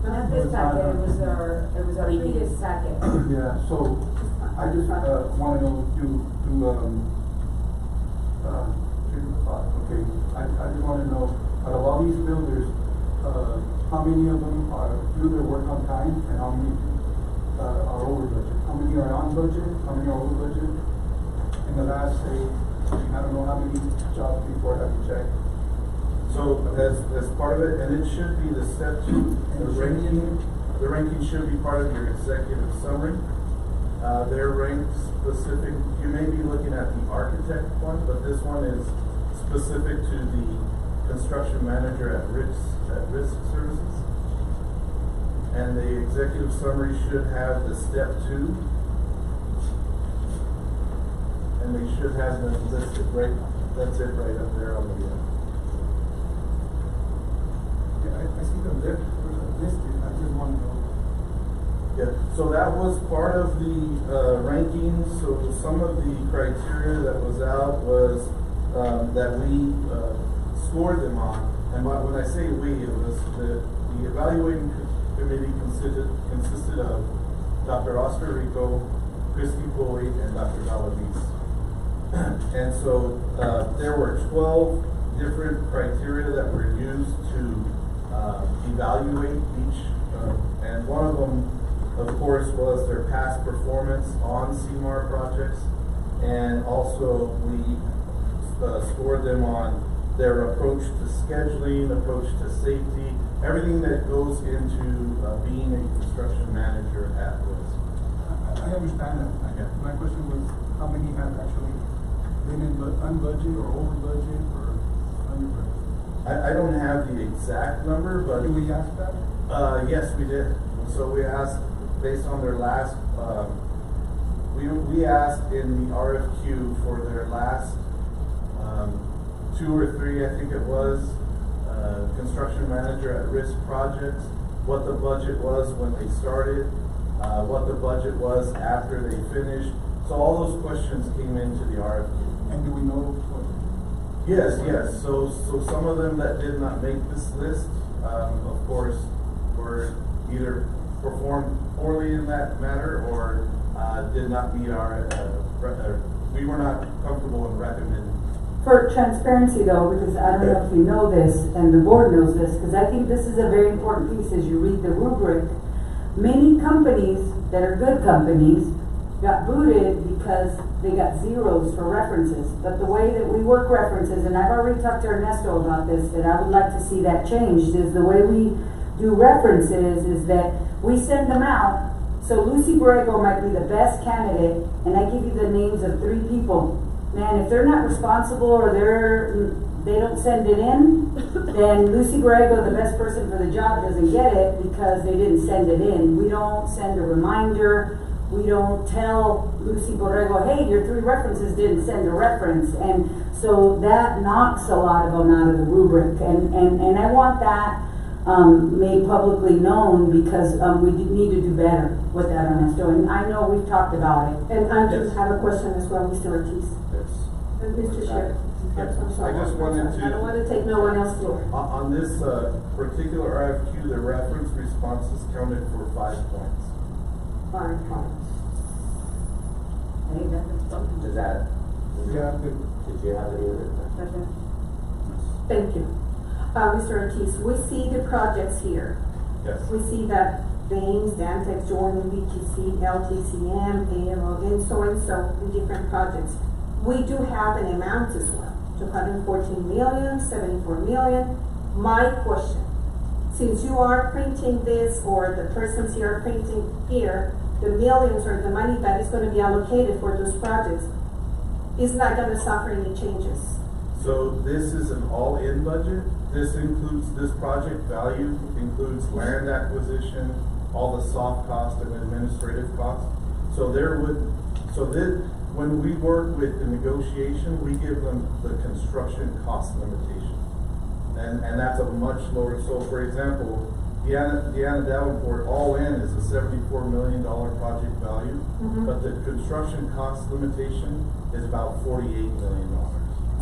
Not this packet, it was our previous packet. Yeah, so I just, wanna know, okay, I just wanna know, out of all these builders, how many of them do their work on time and how many, are over budget? How many are on budget, how many are over budget? In the last, say, I don't know how many jobs before have you checked? So as part of it, and it should be the step 2, the ranking should be part of your executive summary. They're ranked specific, you may be looking at the architect one, but this one is specific to the construction manager at risk services. And the executive summary should have the step 2. And they should have them listed right, that's it right up there on the Yeah, I see them there, listed, I just want to know. Yeah, so that was part of the rankings. So some of the criteria that was out was that we scored them on. And when I say we, it was the evaluating committee consisted of Dr. Oscar Rico, Christy Pulley, and Dr. Galaviz. And so there were 12 different criteria that were used to evaluate each, and one of them, of course, was their past performance on CMAR projects, and also we scored them on their approach to scheduling, approach to safety, everything that goes into being a construction manager at risk. I understand that. My question was, how many have actually been on budget or over budget or under budget? I don't have the exact number, but Did we ask that? yes, we did. So we asked based on their last. We asked in the RFQ for their last 2 or 3, I think it was, construction manager at risk projects, what the budget was when they started, what the budget was after they finished. So all those questions came into the RFQ. And do we know what? Yes. So some of them that did not make this list, of course, were either performed poorly in that matter or did not meet our, we were not comfortable in recommending. For transparency though, because I don't know if you know this and the board knows this, because I think this is a very important piece as you read the rubric. Many companies that are good companies got booted because they got zeros for references. But the way that we work references, and I've already talked to Ernesto about this, that I would like to see that changed, is the way we do references is that we send them out. So Lucy Borrego might be the best candidate, and I give you the names of 3 people. Man, if they're not responsible or they don't send it in, then Lucy Borrego, the best person for the job, doesn't get it because they didn't send it in. We don't send a reminder. We don't tell Lucy Borrego, hey, your 3 references didn't send a reference. And so that knocks a lot of them out of the rubric. And I want that made publicly known because we need to do better with that, Ernesto. And I know we've talked about it. And I just have a question as well, Mr. Ortiz. Yes. And Mr. Chair. Yes. I'm sorry. I just wanted to- I don't want to take no one else's floor. On this particular RFQ, the reference responses counted for 5 points. 5 points. Is that? Yeah, good. Did you have any other? Thank you. Mr. Ortiz, we see the projects here. Yes. We see that Baines, Dantex, Jordan, BTC, LTCM, AMO, and so in different projects. We do have an amount as well, 214 million, 74 million. My question, since you are printing this or the persons here are printing here, the millions or the money that is going to be allocated for those projects is not going to suffer any changes. So this is an all-in budget. This includes, this project value includes land acquisition, all the soft cost and administrative costs. So there would, so when we work with the negotiation, we give them the construction cost limitation. And that's a much lower, so for example, Deanna Davenport, all in is a $74 million project value, but the construction cost limitation is about $48 million.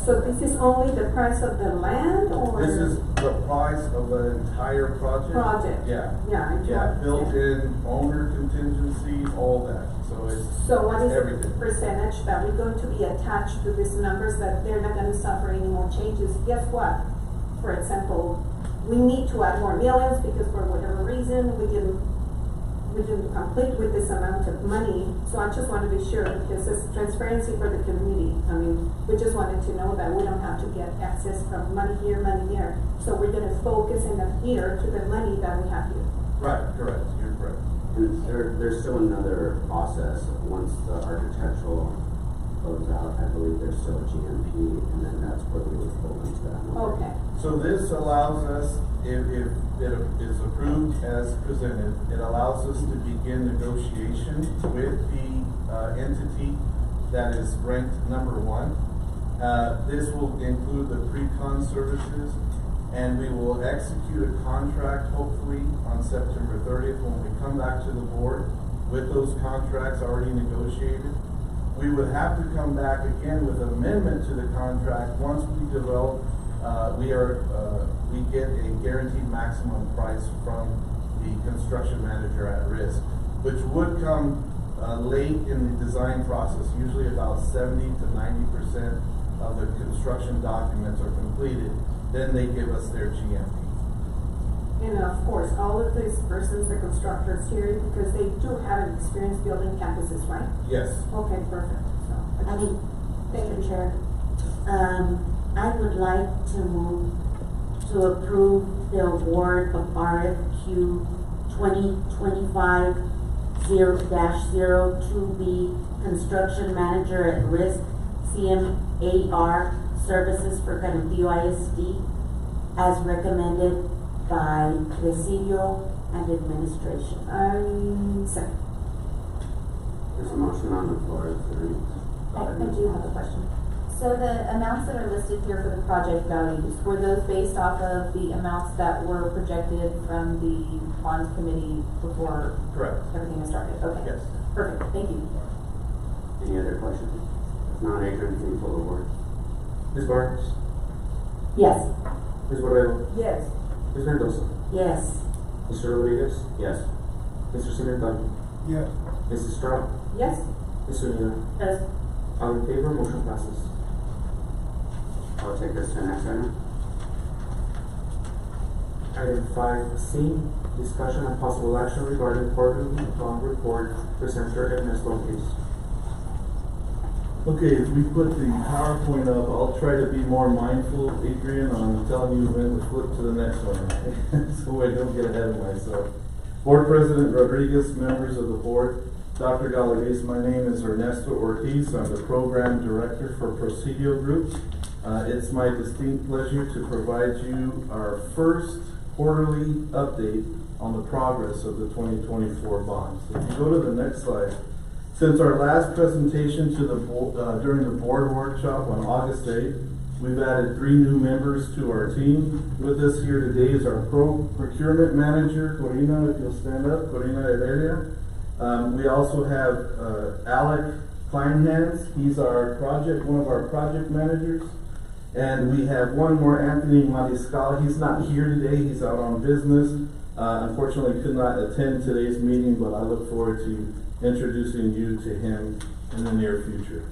So this is only the price of the land, or? This is the price of the entire project. Project. Yeah. Yeah. Built-in owner contingency, all that, so it's So what is everything. the percentage that we're going to be attached to these numbers, that they're not gonna suffer any more changes? Guess what? For example, we need to add more millions because for whatever reason, we didn't complete with this amount of money. So I just want to be sure, because it's transparency for the community. I mean, we just wanted to know that we don't have to get access from money here, money there. So we're gonna focus in here to the money that we have here. Right, correct, you're correct. And there's still another process, once the architectural goes out, I believe there's still a GMP, and then that's where we would go into that number. Okay. So this allows us, if it is approved as presented, it allows us to begin negotiation with the entity that is ranked number 1. This will include the pre-con services, and we will execute a contract hopefully on September 30th when we come back to the board with those contracts already negotiated. We would have to come back again with amendment to the contract once we develop. We get a guaranteed maximum price from the construction manager at risk, which would come late in the design process. Usually about 70 to 90% of the construction documents are completed. Then they give us their GMP. And of course, all of these persons, the constructors here, because they do have an experience building campuses, right? Yes. Okay, perfect. So, I mean, thank Mr. you. Chair, I would like to move to approve the award of RFQ 2025-02B Construction Manager at Risk CMAR Services for Canantillo ISD as recommended by Presidio and Administration. Second. There's a motion on the floor, is there any? I do have a question. So the amounts that are listed here for the project values, were those based off of the amounts that were projected from the bond committee before Correct. everything was started? Okay. Yes. Perfect, thank you. Any other questions? If not, Adrian, can you pull the board? Ms. Barnes? Yes. Ms. Borrego? Yes. Ms. Mendoza? Yes. Mr. Rodriguez? Yes. Mr. Cimental? Yes. Mrs. Straub? Yes? Ms. Zuniga? Yes. All in favor, motion passes. I'll take this to the next item. Item 5C, discussion and possible action regarding quarterly bond report for Senator Ernesto case. Okay, as we put the PowerPoint up, I'll try to be more mindful, Adrian, on telling you when to flip to the next one, so I don't get ahead of myself. Board President Rodriguez, members of the board, Dr. Galaviz, my name is Ernesto Ortiz. I'm the Program Director for Presidio Group. It's my distinct pleasure to provide you our first quarterly update on the progress of the 2024 bonds. If you go to the next slide. Since our last presentation to the during the board workshop on August 8th, we've added 3 new members to our team. With us here today is our procurement manager, Corina, if you'll stand up, Corina Heredia. We also have Alec Kleinhans. He's one of our project managers. And we have one more, Anthony Mariscal. He's not here today, he's out on business. Unfortunately could not attend today's meeting, but I look forward to introducing you to him in the near future.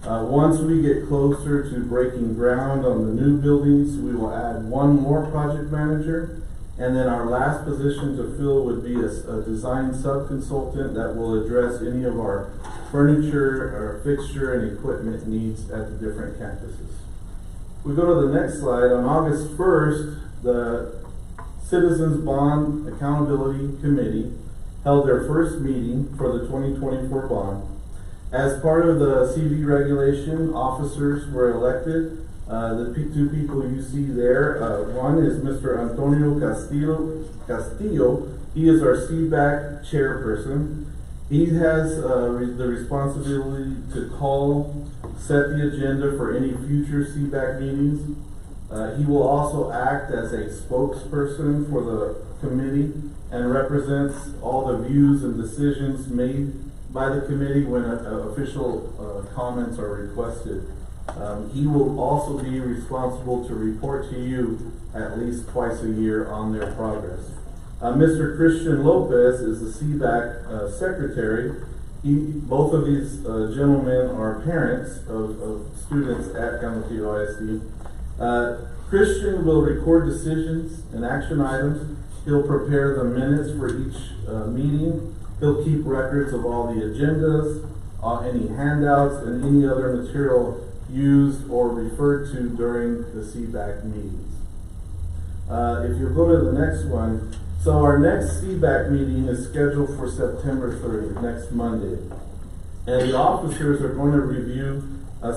Once we get closer to breaking ground on the new buildings, we will add 1 more project manager, and then our last position to fill would be a design sub-consultant that will address any of our furniture or fixture and equipment needs at the different campuses. We go to the next slide. On August 1st, the Citizens Bond Accountability Committee held their first meeting for the 2024 bond. As part of the CV regulation, officers were elected. The 2 people you see there, one is Mr. Antonio Castillo. He is our CBAC chairperson. He has the responsibility to call, set the agenda for any future CBAC meetings. He will also act as a spokesperson for the committee and represents all the views and decisions made by the committee when official comments are requested. He will also be responsible to report to you at least twice a year on their progress. Mr. Christian Lopez is the CBAC secretary. Both of these gentlemen are parents of students at Canutillo ISD. Christian will record decisions and action items. He'll prepare the minutes for each meeting. He'll keep records of all the agendas, any handouts, and any other material used or referred to during the CBAC meetings. If you go to the next one, so our next CBAC meeting is scheduled for September 3rd, next Monday. And the officers are going to review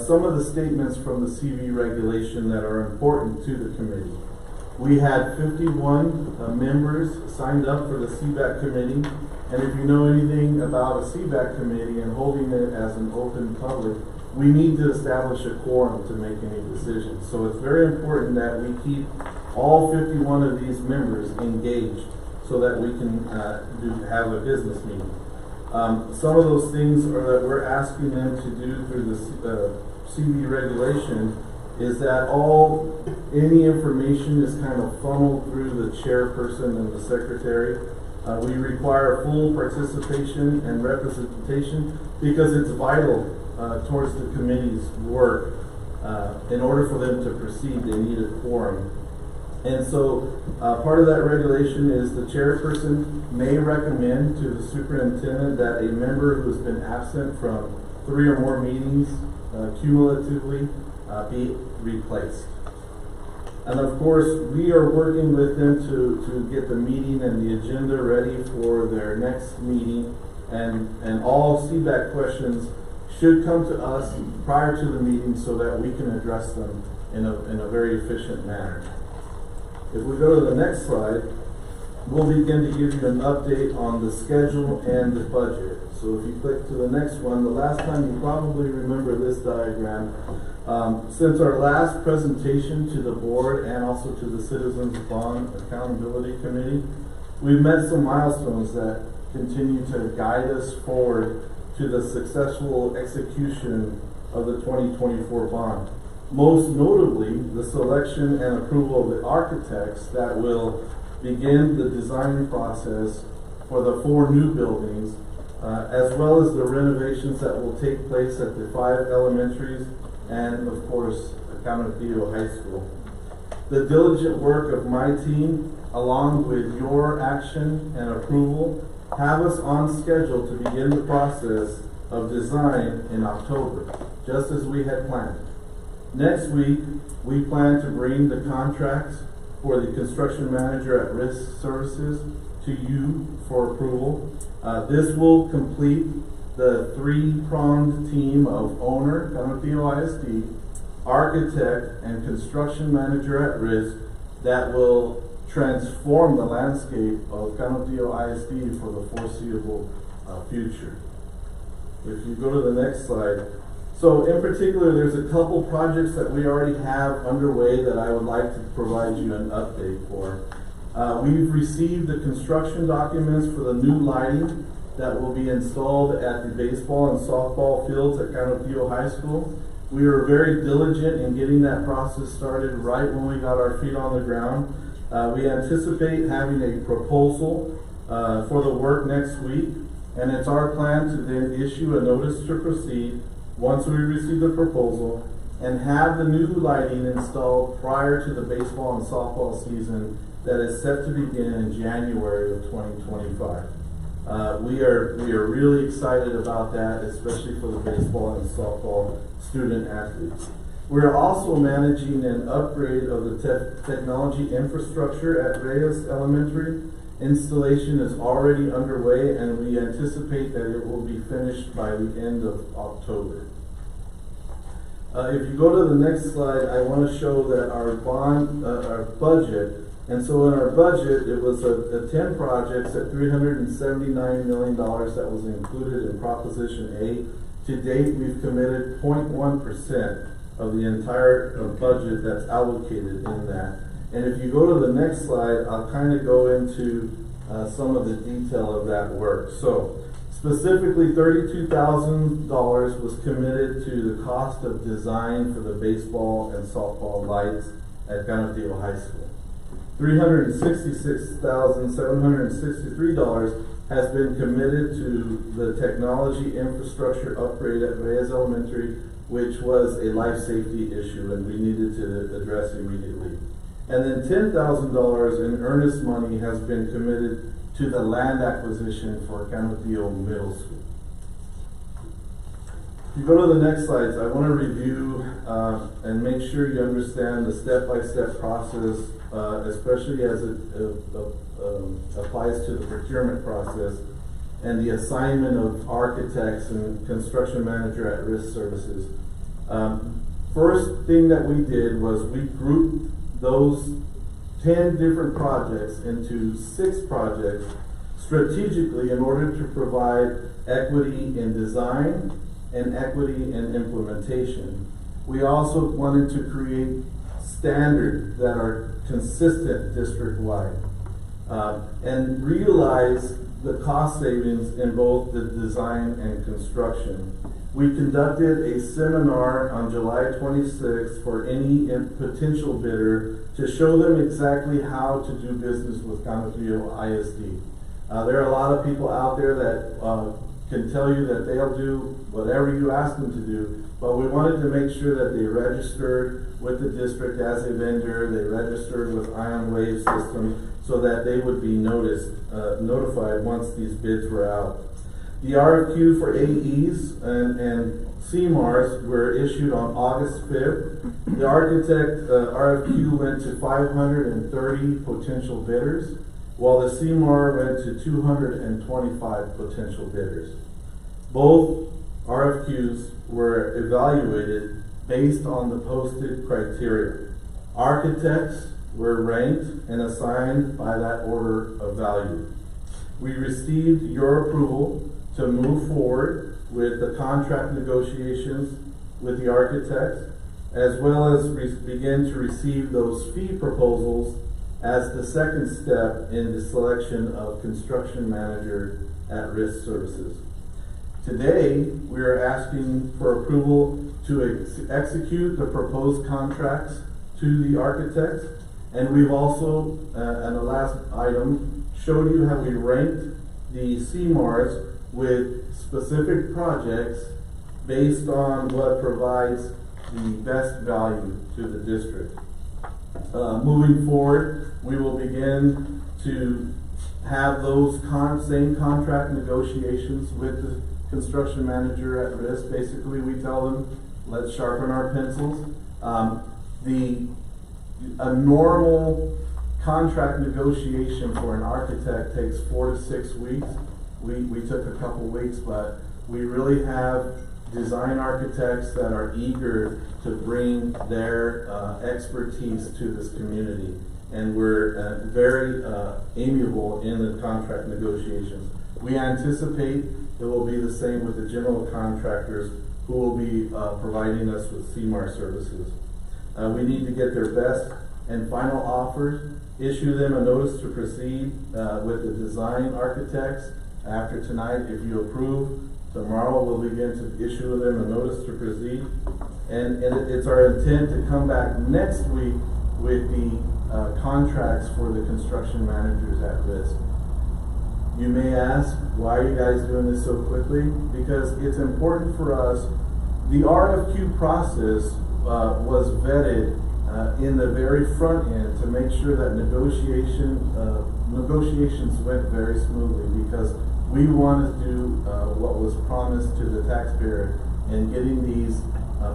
some of the statements from the CV regulation that are important to the committee. We had 51 members signed up for the CBAC committee. And if you know anything about a CBAC committee and holding it as an open public, we need to establish a quorum to make any decisions. So it's very important that we keep all 51 of these members engaged so that we can have a business meeting. Some of those things that we're asking them to do through the CV regulation is that any information is kind of funneled through the chairperson and the secretary. We require full participation and representation because it's vital towards the committee's work. In order for them to proceed, they need a quorum. And so part of that regulation is the chairperson may recommend to the superintendent that a member who has been absent from 3 or more meetings cumulatively be replaced. And of course, we are working with them to get the meeting and the agenda ready for their next meeting. And all CBAC questions should come to us prior to the meeting so that we can address them in a very efficient manner. If we go to the next slide, we'll begin to give you an update on the schedule and the budget. So if you click to the next one, the last time you probably remember this diagram. Since our last presentation to the board and also to the Citizens Bond Accountability Committee, we've met some milestones that continue to guide us forward to the successful execution of the 2024 bond. Most notably, the selection and approval of the architects that will begin the design process for the 4 new buildings, as well as the renovations that will take place at the 5 elementaries and, of course, Canutillo High School. The diligent work of my team, along with your action and approval, have us on schedule to begin the process of design in October, just as we had planned. Next week, we plan to bring the contract for the construction manager at risk services to you for approval. This will complete the 3-pronged team of owner, Canutillo ISD, architect, and construction manager at risk that will transform the landscape of Canutillo ISD for the foreseeable future. If you go to the next slide. So in particular, there's a couple projects that we already have underway that I would like to provide you an update for. We've received the construction documents for the new lighting that will be installed at the baseball and softball fields at Canutillo High School. We were very diligent in getting that process started right when we got our feet on the ground. We anticipate having a proposal for the work next week, and it's our plan to then issue a notice to proceed once we receive the proposal and have the new lighting installed prior to the baseball and softball season that is set to begin in January of 2025. We are really excited about that, especially for the baseball and softball student athletes. We're also managing an upgrade of the technology infrastructure at Reyes Elementary. Installation is already underway, and we anticipate that it will be finished by the end of October. If you go to the next slide, I want to show that our budget And so in our budget, it was a 10 projects at $379 million that was included in Proposition A. To date, we've committed 0.1% of the entire budget that's allocated in that. And if you go to the next slide, I'll kind of go into some of the detail of that work. So specifically, $32,000 was committed to the cost of design for the baseball and softball lights at Ganadillo High School. $366,763 has been committed to the technology infrastructure upgrade at Reyes Elementary, which was a life safety issue and we needed to address immediately. And then $10,000 in earnest money has been committed to the land acquisition for Ganadillo Middle School. If you go to the next slides, I want to review and make sure you understand the step-by-step process, especially as it applies to the procurement process and the assignment of architects and construction manager at risk services. First thing that we did was we grouped those 10 different projects into 6 projects strategically in order to provide equity in design and equity in implementation. We also wanted to create standards that are consistent district-wide and realize the cost savings in both the design and construction. We conducted a seminar on July 26th for any potential bidder to show them exactly how to do business with Ganadillo ISD. There are a lot of people out there that can tell you that they'll do whatever you ask them to do, but we wanted to make sure that they registered with the district as a vendor, they registered with Ion Wave System so that they would be notified once these bids were out. The RFQ for AEs and CMARs were issued on August 5th. The architect RFQ went to 530 potential bidders, while the CMAR went to 225 potential bidders. Both RFQs were evaluated based on the posted criteria. Architects were ranked and assigned by that order of value. We received your approval to move forward with the contract negotiations with the architects, as well as begin to receive those fee proposals as the second step in the selection of construction manager at risk services. Today, we are asking for approval to execute the proposed contracts to the architects, and we've also, in the last item, showed you how we ranked the CMARs with specific projects based on what provides the best value to the district. Moving forward, we will begin to have those same contract negotiations with the construction manager at risk. Basically, we tell them, let's sharpen our pencils. A normal contract negotiation for an architect takes 4 to 6 weeks. We took a couple weeks, but we really have design architects that are eager to bring their expertise to this community. And we're very amiable in the contract negotiations. We anticipate it will be the same with the general contractors who will be providing us with CMAR services. We need to get their best and final offers, issue them a notice to proceed with the design architects. After tonight, if you approve, tomorrow we'll begin to issue them a notice to proceed. And it's our intent to come back next week with the contracts for the construction managers at risk. You may ask, why are you guys doing this so quickly? Because it's important for us. The RFQ process was vetted in the very front end to make sure that negotiations went very smoothly, because we want to do what was promised to the taxpayer in getting these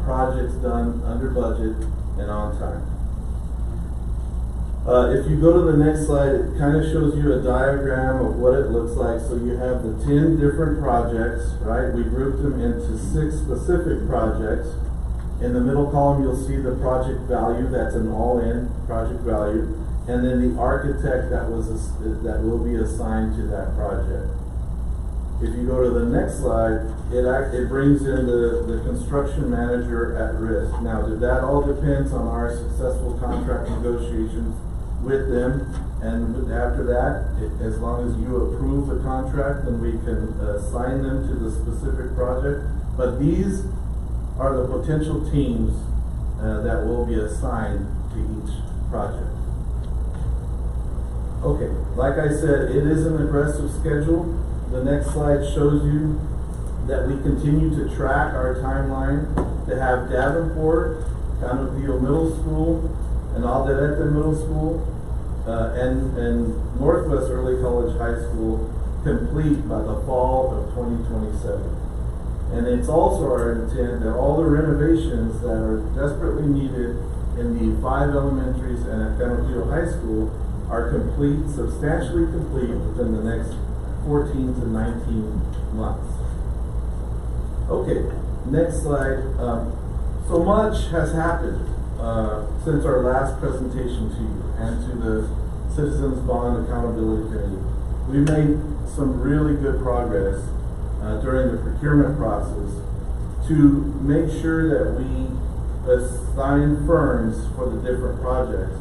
projects done under budget and on time. If you go to the next slide, it kind of shows you a diagram of what it looks like. So you have the 10 different projects, right? We grouped them into 6 specific projects. In the middle column, you'll see the project value. That's an all-in project value. and then the architect that will be assigned to that project. If you go to the next slide, it brings in the construction manager at risk. Now, that all depends on our successful contract negotiations with them, and after that, as long as you approve the contract, then we can assign them to the specific project. But these are the potential teams that will be assigned to each project. Okay, like I said, it is an aggressive schedule. The next slide shows you that we continue to track our timeline to have Davenport, Canudillo Middle School, and Alderete Middle School, and Northwest Early College High School complete by the fall of 2027. And it's also our intent that all the renovations that are desperately needed in the 5 elementaries and at Canudillo High School are complete, substantially complete within the next 14 to 19 months. Okay, next slide. So much has happened since our last presentation to you and to the Citizens Bond Accountability Committee. We made some really good progress during the procurement process to make sure that we assign firms for the different projects.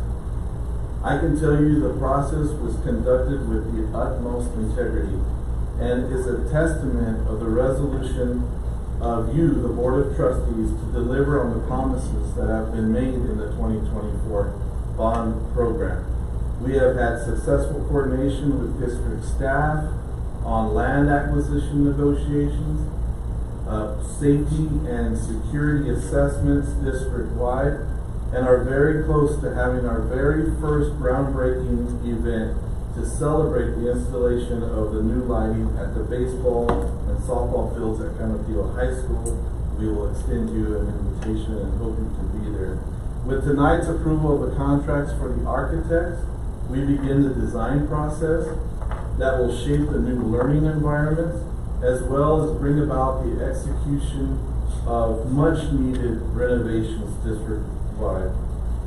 I can tell you the process was conducted with the utmost integrity and is a testament of the resolution of you, the Board of Trustees, to deliver on the promises that have been made in the 2024 bond program. We have had successful coordination with district staff on land acquisition negotiations, safety and security assessments district-wide, and are very close to having our very first groundbreaking event to celebrate the installation of the new lighting at the baseball and softball fields at Canudillo High School. We will extend you an invitation and hope you can be there. With tonight's approval of the contracts for the architects, we begin the design process that will shape the new learning environments, as well as bring about the execution of much needed renovations district-wide.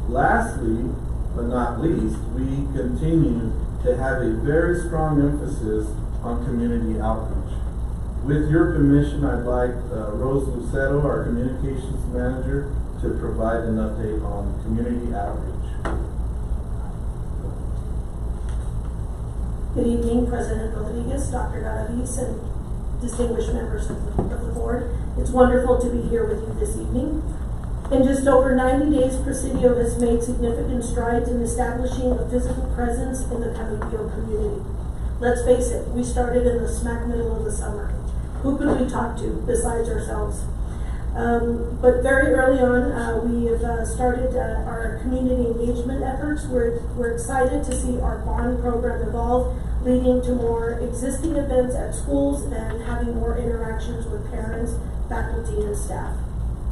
Lastly, but not least, we continue to have a very strong emphasis on community outreach. With your permission, I'd like Rose Lucero, our communications manager, to provide an update on community outreach. Good evening, President Rodriguez, Dr. Galaviz, and distinguished members of the board. It's wonderful to be here with you this evening. In just over 90 days, Presidio has made significant strides in establishing a physical presence in the Canudillo community. Let's face it, we started in the smack middle of the summer. Who could we talk to besides ourselves? But very early on, we have started our community engagement efforts. We're excited to see our bond program evolve, leading to more existing events at schools and having more interactions with parents, faculty, and staff.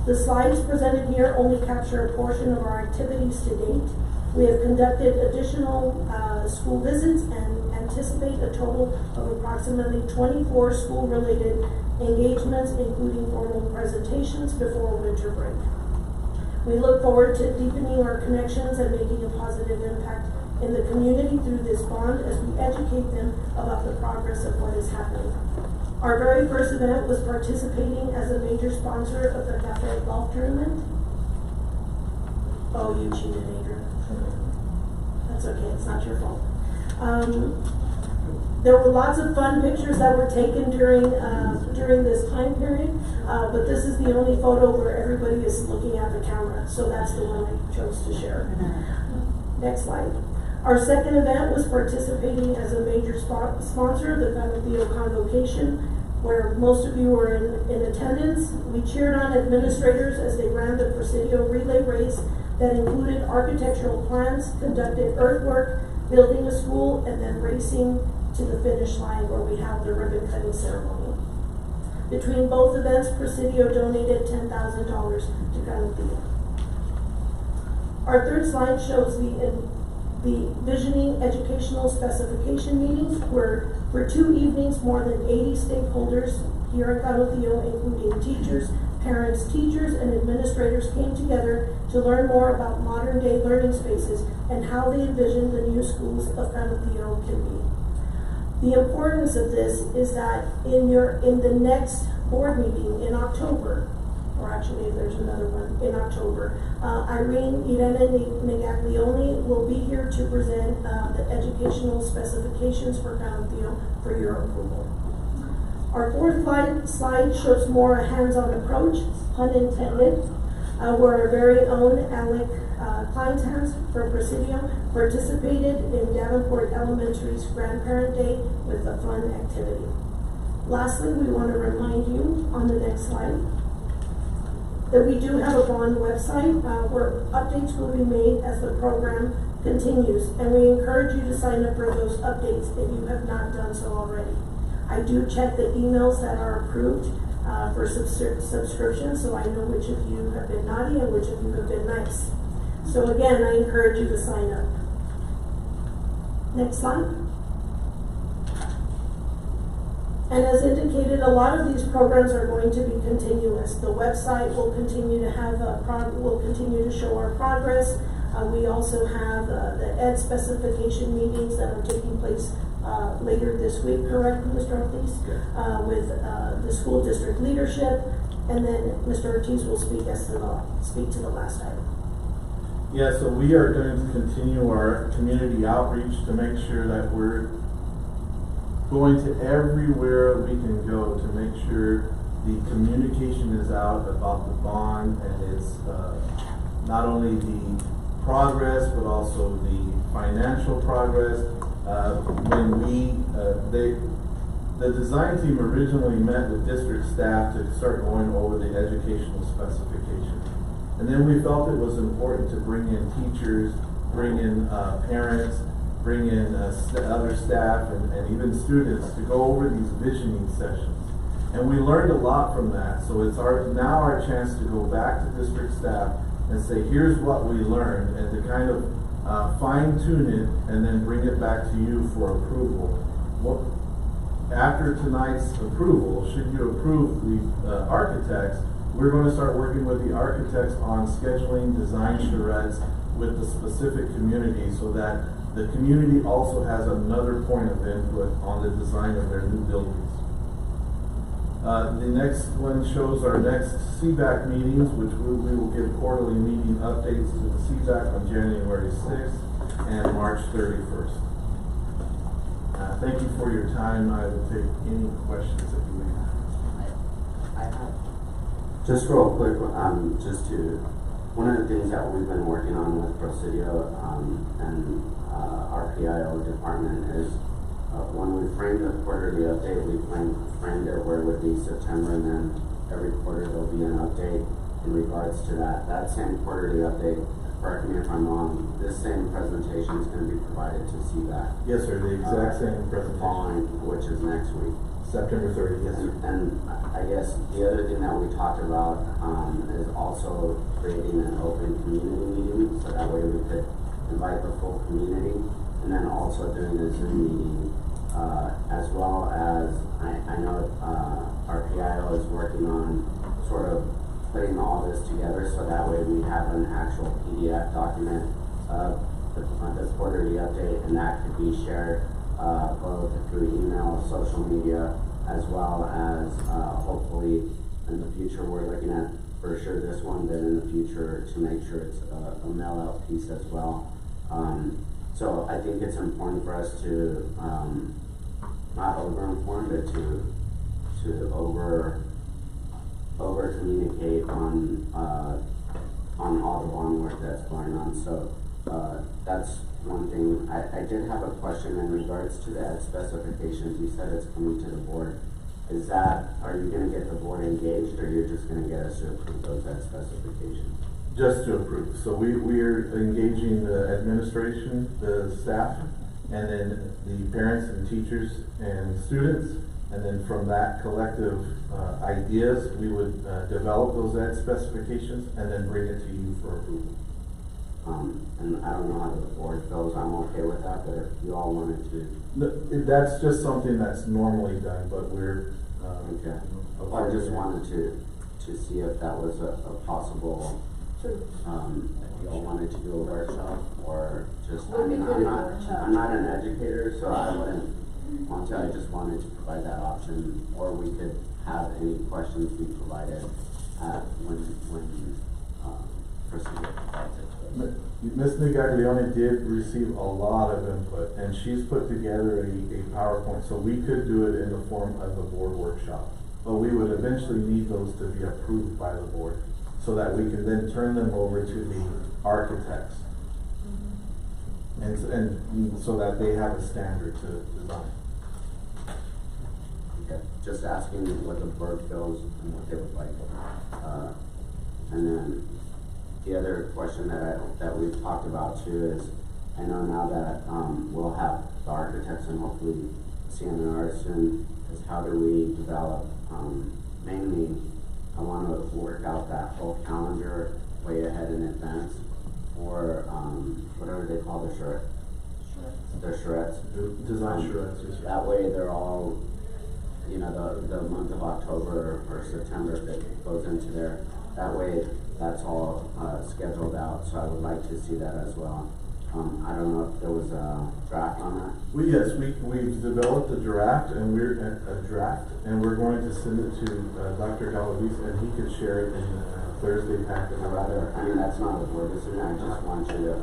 The slides presented here only capture a portion of our activities to date. We have conducted additional school visits and anticipate a total of approximately 24 school-related engagements, including formal presentations before winter break. We look forward to deepening our connections and making a positive impact in the community through this bond as we educate them about the progress of what is happening. Our very first event was participating as a major sponsor of the Cafe Golf Tournament. Oh, you cheated, Adrian. That's okay, it's not your fault. There were lots of fun pictures that were taken during this time period, but this is the only photo where everybody is looking at the camera, so that's the one I chose to share. Next slide. Our second event was participating as a major sponsor of the Canudillo Convocation, where most of you were in attendance. We cheered on administrators as they ran the Presidio relay race that included architectural plans, conducted earthwork, building a school, and then racing to the finish line where we have the ribbon cutting ceremony. Between both events, Presidio donated $10,000 to Canudillo. Our third slide shows the visioning educational specification meetings were for 2 evenings, more than 80 stakeholders here at Canudillo, including teachers, parents, teachers, and administrators administrators came together to learn more about modern-day learning spaces and how they envision the new schools of Canuteo can be. The importance of this is that in the next board meeting in October, or actually there's another one in October, Irene Negaglione will be here to present the educational specifications for Canuteo for your approval. Our fourth slide shows more a hands-on approach, pun intended, where our very own Alec Kleinshans from Presidio participated in Davenport Elementary's Grandparent Day with a fun activity. Lastly, we want to remind you on the next slide that we do have a bond website where updates will be made as the program continues, and we encourage you to sign up for those updates if you have not done so already. I do check the emails that are approved for subscription, so I know which of you have been naughty and which of you have been nice. So again, I encourage you to sign up. Next slide. And as indicated, a lot of these programs are going to be continuous. The website will continue to have will continue to show our progress. We also have the ed specification meetings that are taking place later this week, correct, Mr. Ortiz? With the school district leadership, and then Mr. Ortiz will speak to the last item. Yeah, so we are going to continue our community outreach to make sure that we're going to everywhere we can go to make sure the communication is out about the bond, and it's not only the progress but also the financial progress. The design team originally met with district staff to start going over the educational specifications. And then we felt it was important to bring in teachers, bring in parents, bring in other staff and even students to go over these visioning sessions. And we learned a lot from that. So it's now our chance to go back to district staff and say, here's what we learned, and to kind of fine tune it and then bring it back to you for approval. After tonight's approval, should you approve the architects, we're going to start working with the architects on scheduling design charrettes with the specific community so that the community also has another point of input on the design of their new buildings. The next one shows our next CBAC meetings, which we will give quarterly meeting updates to the CBAC on January 6th and March 31st. Thank you for your time. I will take any questions that you may have. I have just real quick, one of the things that we've been working on with Presidio and our PIO department is when we framed the quarterly update, we framed it where it would be September, and then every quarter there'll be an update in regards to that. That same quarterly update, correct me if I'm wrong, this same presentation is going to be provided to CBAC. Yes, sir, the exact same presentation. Following, which is next week. September 30th, yes, sir. And I guess the other thing that we talked about is also creating an open community meeting, so that way we could invite the full community, and then also doing a Zoom meeting, as well as I know our PIO is working on sort of putting all this together so that way we have an actual PDF document of the quarterly update, and that could be shared both through email, social media, as well as hopefully in the future we're looking at for sure this one, but in the future to make sure it's a mail out piece as well. So I think it's important for us to not over-inform, but to over communicate on all the bond work that's going on. So that's one thing. I did have a question in regards to the ed specifications. You said it's coming to the board. Are you going to get the board engaged, or you're just going to get us to approve those ed specifications? Just to approve. So we are engaging the administration, the staff, and then the parents and teachers and students. And then from that collective ideas, we would develop those ed specifications and then bring it to you for approval. And I don't know how the board feels. I'm okay with that, but if you all wanted to. That's just something that's normally done, but we're okay. I just wanted to to see if that was a possible, Sure. if y'all wanted to do a workshop, or just, I We'll be mean, doing a I'm workshop. not an educator, so I wouldn't want to, I just wanted to provide that option, or we could have any questions be provided when proceeding provides it to us. Ms. Nigaglione did receive a lot of input, and she's put together a PowerPoint, so we could do it in the form of a board workshop. But we would eventually need those to be approved by the board, so that we can then turn them over to the architects. And so that they have a standard to design. Okay, just asking what the board feels and what they would like. And then the other question that we've talked about too is, I know now that, we'll have the architects and hopefully CMNR soon, is how do we develop, mainly, I wanna work out that whole calendar way ahead in advance for, whatever they call the charrette. The charrettes. Design charrettes, yes, sir. That way they're all, you know, the month of October or September, if it goes into there, that way that's all, scheduled out, so I would like to see that as well. I don't know if there was a draft on that. Yes, we've developed a draft, and we're going to send it to Dr. Galavis, and he could share it in Thursday packet. I mean, that's not a board decision, I just want you to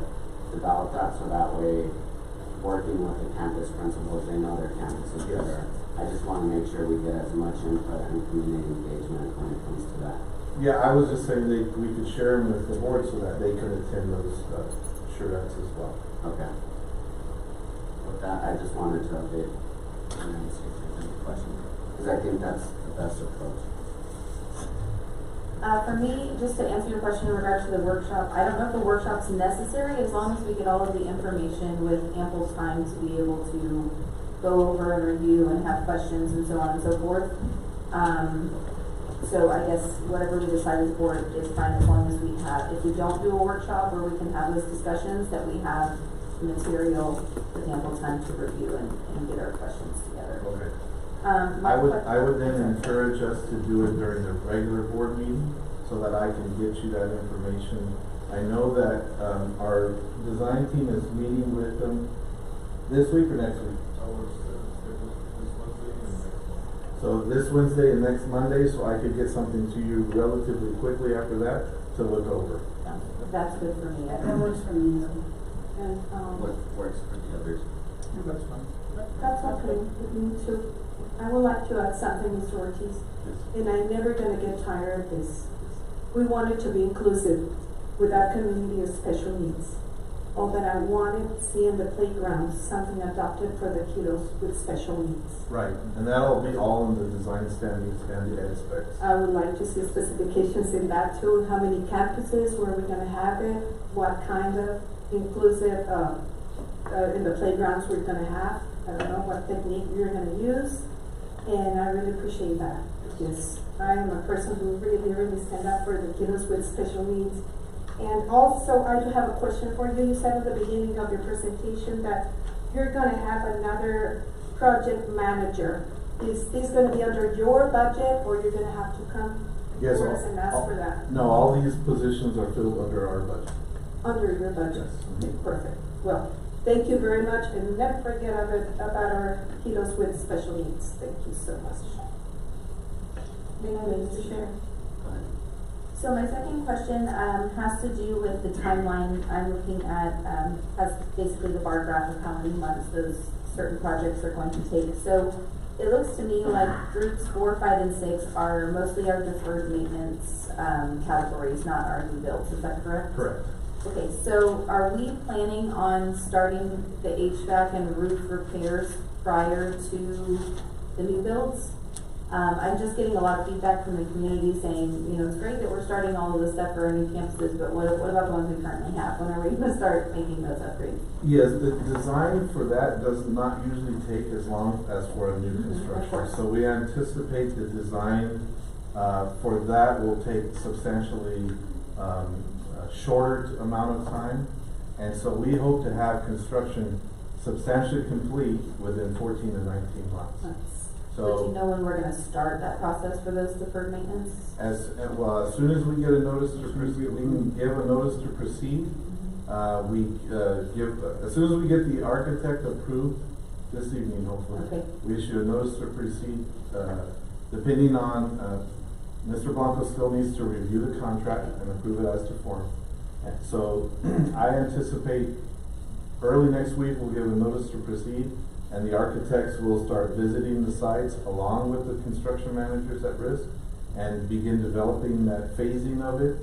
develop that, so that way, working with the campus principals, they know their campus is better. I just wanna make sure we get as much input and community engagement when it comes to that. Yeah, I was just saying we could share them with the board so that they could attend those charrettes as well. Okay. With that, I just wanted to update and then see if there's any questions, because I think that's the best approach. For me, just to answer your question in regard to the workshop, I don't know if the workshop's necessary, as long as we get all of the information with ample time to be able to go over and review and have questions and so on and so forth. So I guess whatever we decide as board is fine, as long as we have, if we don't do a workshop where we can have those discussions, that we have material with ample time to review and get our questions together. Okay. I would then encourage us to do it during the regular board meeting, so that I can get you that information. I know that, our design team is meeting with them this week or next week? So this Wednesday and next Monday, so I could get something to you relatively quickly after that to look over. That's good for me. That works for me. And, What works for the others? That's fine. that's okay with me too. I would like to add something, Mr. Ortiz, and I'm never gonna get tired of this. We wanted to be inclusive with our community of special needs. All that I wanted to see in the playground, something adopted for the kiddos with special needs. Right, and that'll be all in the design standards and the ed specs. I would like to see specifications in that too, how many campuses, where we're gonna have it, what kind of inclusive, in the playgrounds we're gonna have. I don't know what technique you're gonna use, and I really appreciate that. Because I am a person who really stand up for the kiddos with special needs. And also, I do have a question for you. You said at the beginning of your presentation that you're gonna have another project manager. Is this gonna be under your budget, or you're gonna have to come Yes, to us and ask for that? No, all these positions are filled under our budget. Under your budget? Yes. Okay, perfect. Well, thank you very much, and never forget about our kiddos with special needs. Thank you so much. Mr. Chair. Go ahead. So my second question, has to do with the timeline. I'm looking at, as basically the bar graph of how many months those certain projects are going to take. So it looks to me like groups 4, 5, and 6 are mostly our deferred maintenance, categories, not our new builds. Is that correct? Correct. Okay, so are we planning on starting the HVAC and roof repairs prior to the new builds? I'm just getting a lot of feedback from the community saying, you know, it's great that we're starting all of this stuff for our new campuses, but what about the ones we currently have? When are we gonna start making those upgrades? Yes, the design for that does not usually take as long as for a new construction. So we anticipate the design, for that will take substantially, a shorter amount of time. And so we hope to have construction substantially complete within 14 to 19 months. So do you know when we're gonna start that process for those deferred maintenance? As soon as we get a notice to proceed, we can give a notice to proceed. As soon as we get the architect approved this evening, hopefully. Okay. We issue a notice to proceed, depending on, Mr. Blanco still needs to review the contract and approve it as to form. And so I anticipate early next week we'll give a notice to proceed, and the architects will start visiting the sites along with the construction managers at risk and begin developing that phasing of it.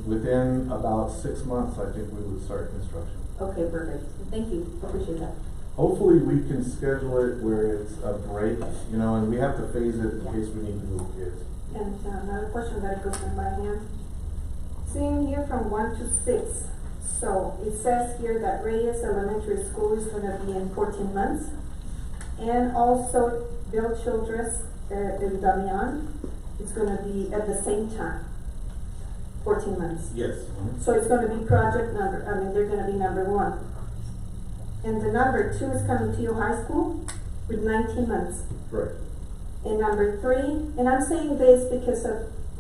Within about 6 months, I think we would start construction. Okay, perfect. Thank you. Appreciate that. Hopefully we can schedule it where it's a break, and we have to phase it in case we need to move kids. And another question that goes in my hand. Seeing here from 1 to 6, so it says here that Reyes Elementary School is gonna be in 14 months. And also Bill Childress in Damian, it's gonna be at the same time, 14 months. Yes. So it's gonna be they're gonna be number 1. And the number 2 is Canutillo High School with 19 months. Correct. And number 3, and I'm saying this because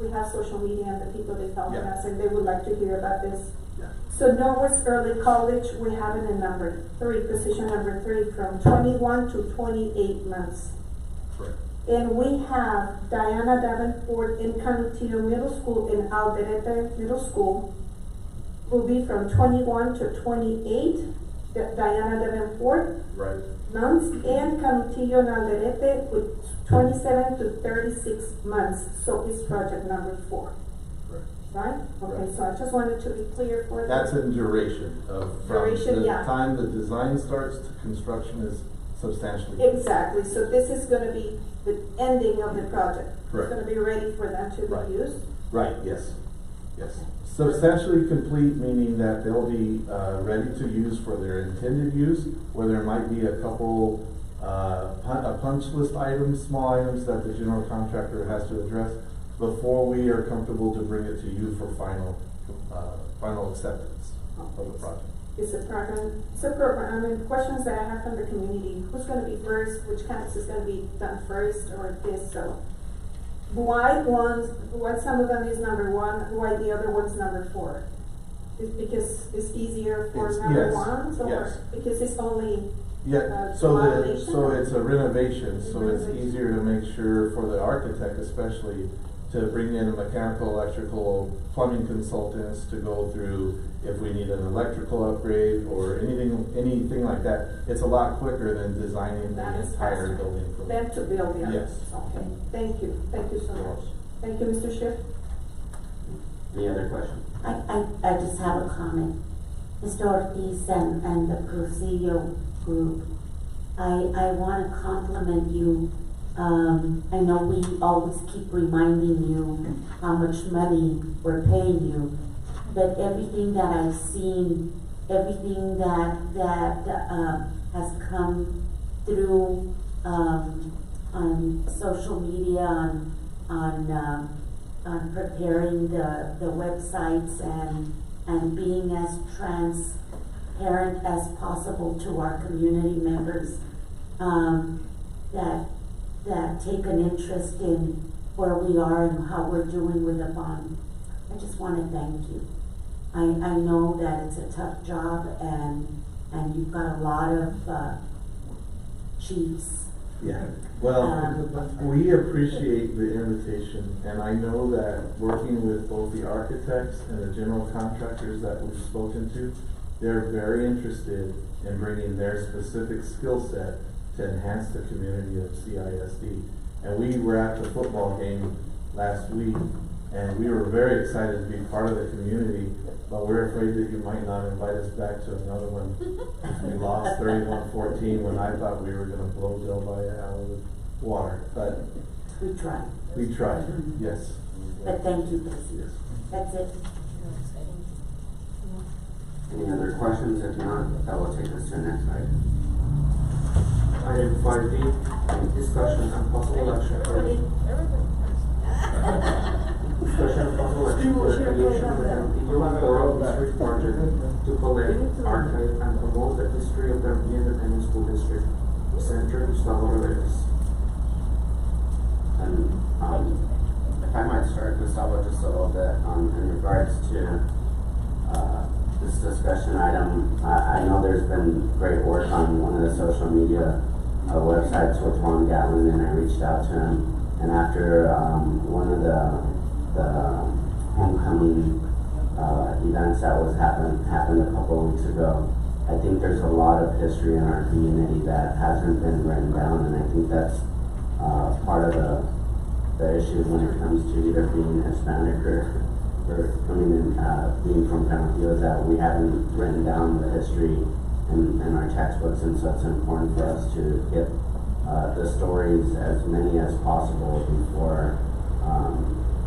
we have social media and the people they follow us and they would like to hear about this. Yeah. So Norwest Early College, we have it in number 3, position number 3, from 21 to 28 months. Correct. And we have Diana Davenport in Canutillo Middle School in Alderete Middle School, will be from 21 to 28. Diana Davenport Right. months, and Canutillo and Alderete with 27 to 36 months. So it's project number 4. Right. Right? Okay, Right. so I just wanted to be clear for that. That's in duration from Duration, the yeah. time the design starts to construction is substantially. Exactly, so this is gonna be the ending of the project. Correct. It's gonna be ready for them to Right. be used. Right, yes. Substantially complete, meaning that they'll be ready to use for their intended use, where there might be a couple a punch list items, small items that the general contractor has to address before we are comfortable to bring it to you for final acceptance of the project. It's a program. Questions that I have from the community, who's gonna be first, which campus is gonna be done first, or this, so. Why some of them is number 1, why the other one's number 4? Is because it's easier for number 1, or yes. because it's only So renovation? it's a renovation, so it's easier to make sure for the architect especially to bring in mechanical, electrical, plumbing consultants to go through if we need an electrical upgrade or anything like that. It's a lot quicker than designing That the is entire faster. building. Then to build the Yes. Okay, thank you so much. Thank you, Mr. Schiff. Any other questions? I just have a comment. Mr. Ortiz and the Crucillo group, I want to compliment you. I know we always keep reminding you how much money we're paying you, but everything that I've seen, everything that has come through on social media, on preparing the websites and being as transparent as possible to our community members that take an interest in where we are and how we're doing with the bond. I just want to thank you. I know that it's a tough job and you've got a lot of chiefs. Yeah, well, we appreciate the invitation, and I know that working with both the architects and the general contractors that we've spoken to, they're very interested in bringing their specific skill set to enhance the community of CISD. And we were at the football game last week, and we were very excited to be part of the community, but we're afraid that you might not invite us back to another one. We lost 31-14 when I thought we were going to blow Del Valle out of the water, but We tried. we tried, yes. But thank you, Chris. Yes. That's it. Any other questions? If not, that will take us to the next item. Item 5D, discussion and possible action for discussion and possible action for the creation of the Canutillo Oral District Project to collect, archive, and promote the history of the Independent School District. Senator Gustavo Rodriguez. And if I might start, Gustavo, just a little bit in regards to this discussion item. I know there's been great work on one of the social media websites with Juan Gatlin, and I reached out to him. And after one of the homecoming events that happened a couple of weeks ago, I think there's a lot of history in our community that hasn't been written down, and I think that's part of the issue when it comes to either being Hispanic or coming in, being from Canapio, is that we haven't written down the history in our textbooks, and so it's important for us to get the stories, as many as possible, before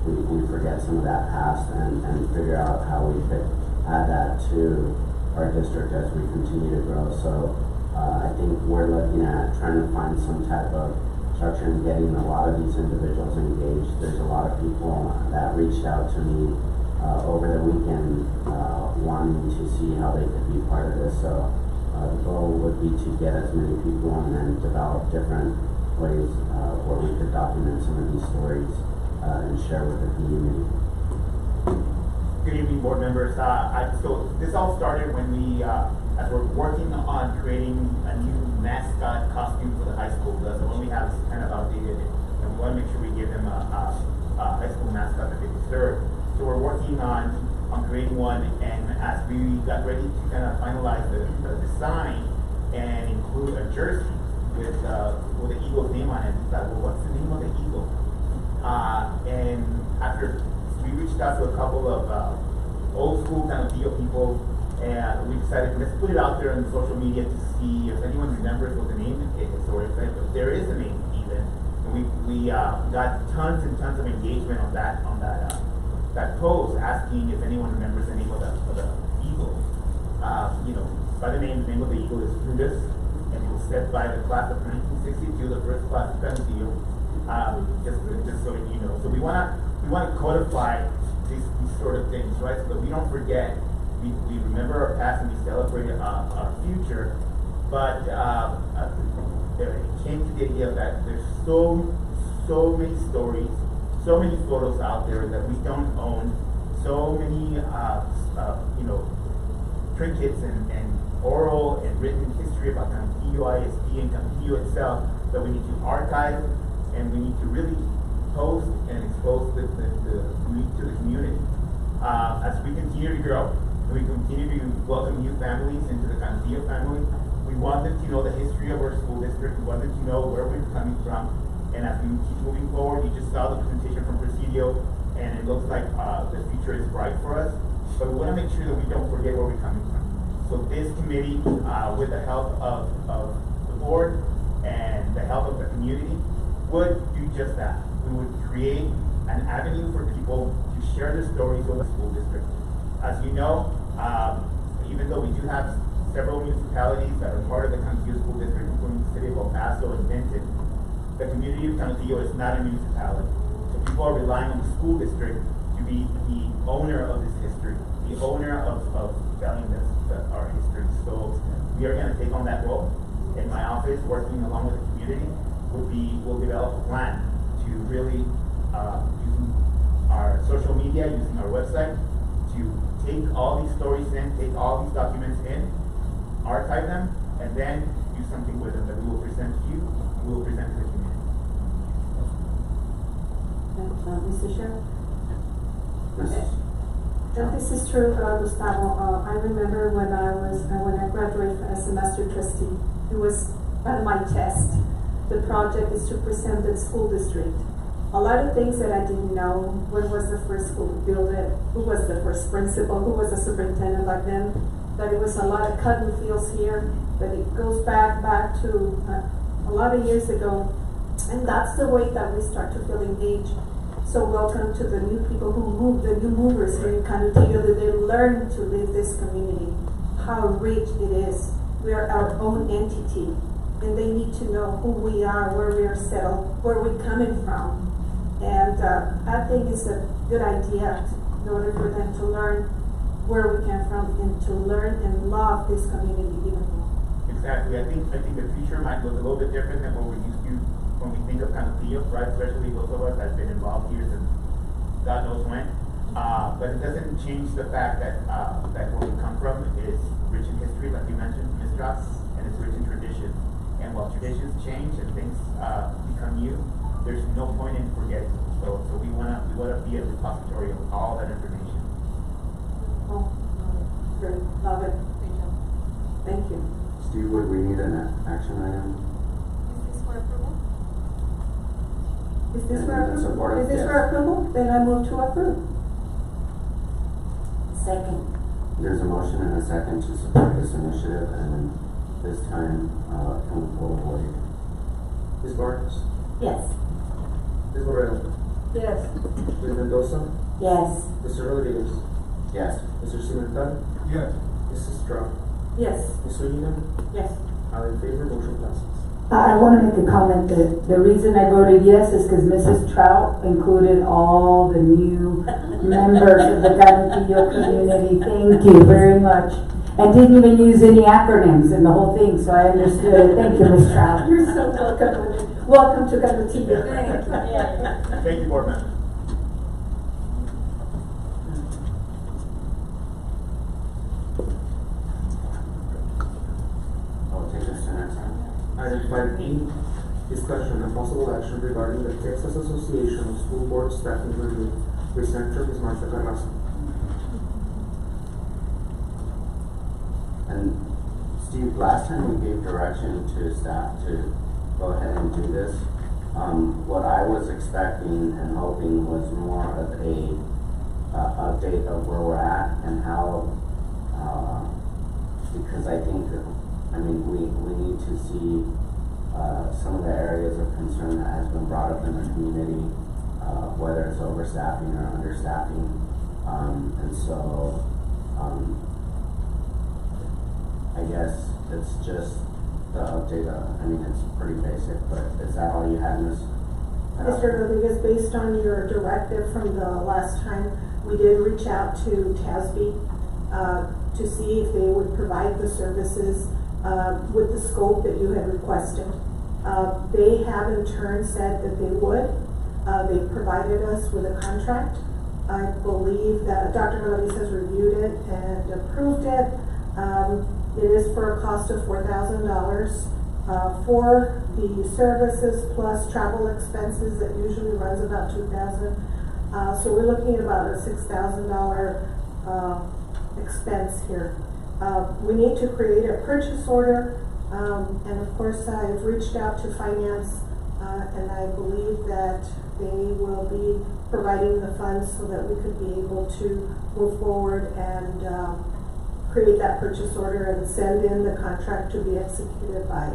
we forget some of that past, and figure out how we could add that to our district as we continue to grow. So I think we're looking at trying to find some type of structure and getting a lot of these individuals engaged. There's a lot of people that reached out to me over the weekend wanting to see how they could be part of this. So the goal would be to get as many people and then develop different ways where we could document some of these stories and share with the community. Good evening, board members. So this all started when we, as we're working on creating a new mascot costume for the high school. The one we have is kind of outdated, and we want to make sure we give them a high school mascot that they deserve. So we're working on creating one, and as we got ready to kind of finalize the design and include a jersey with the Eagle's name on it, we thought, well, what's the name of the Eagle? And after we reached out to a couple of old school kind of deal people, and we decided, let's put it out there on social media to see if anyone remembers what the name is, or if there is a name even. And we got tons and tons of engagement on that post, asking if anyone remembers the name of the eagle. By the name of the eagle is Brutus, and it was set by the class of 1962, the first class of Canapio. Just so you know. So we want to codify these sort of things, right? So that we don't forget. We remember our past and we celebrate our future. But it came to the idea that there's so many stories, so many photos out there that we don't own, so many trinkets and oral and written history about Canapio ISD and Canapio itself that we need to archive, and we need to really post and expose to the community. As we continue to grow, and we continue to welcome new families into the Canapio family, we want them to know the history of our school district. We want them to know where we're coming from. And as we keep moving forward, you just saw the presentation from Presidio, and it looks like the future is bright for us. But we want to make sure that we don't forget where we're coming from. So this committee, with the help of the board and the help of the community, would do just that. We would create an avenue for people to share their stories with the school district. As you know, even though we do have several municipalities that are part of the Canapio School District, including the city of El Paso and Benton, the community of Canapio is not a municipality. So people are relying on the school district to be the owner of this history, the owner of telling our history. So we are going to take on that role. In my office, working along with the community, we'll develop a plan to really, using our social media, using our website, to take all these stories in, take all these documents in, archive them, and then do something with them that we will present to you, and we will present to the community. Mr. Sheriff? This is true, Gustavo. I remember when I graduated as a master trustee, it was on my test. The project is to present the school district. A lot of things that I didn't know. When was the first school built? Who was the first principal? Who was the superintendent back then? That it was a lot of cotton fields here. That it goes back to a lot of years ago. And that's the way that we start to feel engaged. So welcome to the new people who moved, the new movers here in Canapio, that they learn to live this community, how rich it is. We are our own entity, and they need to know who we are, where we are settled, where we're coming from. And I think it's a good idea in order for them to learn where we came from and to learn and love this community even more. Exactly. I think the future might look a little bit different than what we're used to when we think of Canopillo, right? Especially those of us that have been involved here since God knows when. But it doesn't change the fact that where we come from is rich in history, like you mentioned, Ms. Strauss, and it's rich in tradition. And while traditions change and things become new, there's no point in forgetting. So we wanna be a repository of all that information. Oh, great, love it. Thank you. Steve, would we need an action item? Is this for approval? Is this And for then approval? support, Is this yes. for approval? Then I move to approve. Second. There's a motion and a second to support this initiative, and this time, can we pull the board? Ms. Barnes? Yes. Ms. Moreno? Yes. Ms. Mendoza? Yes. Mr. Rodriguez? Yes. Mr. Cimental? Yes. Mrs. Strong? Yes. Ms. Zúñiga? Yes. All in favor, motion passes. I want to make a comment that the reason I voted yes is because Mrs. Trout included all the new members of the Canopillo community. Thank you very much. And didn't even use any acronyms in the whole thing, so I understood it. Thank you, Ms. Trout. You're so welcome. Welcome to Canopillo. Thank you, board members. I'll take this to next time. Item 5E, discussion and possible action regarding the Texas Association of School Board Staffing Review. Presenter Ms. Marcia Carrasco. And Steve, last time we gave direction to staff to go ahead and do this, what I was expecting and hoping was more of a update of where we're at and how, because I think, we need to see some of the areas of concern that has been brought up in the community, whether it's overstaffing or understaffing, and so, I guess it's just the update it's pretty basic, but is that all you had, Ms.? Mr. Rodriguez, based on your directive from the last time, we did reach out to TASB to see if they would provide the services with the scope that you had requested. They have in turn said that they would. They provided us with a contract. I believe that Dr. Galaviz has reviewed it and approved it. It is for a cost of $4,000 for the services plus travel expenses that usually runs about $2,000. So we're looking at about a $6,000 expense here. We need to create a purchase order, and of course I've reached out to finance, and I believe that they will be providing the funds so that we could be able to move forward and create that purchase order and send in the contract to be executed by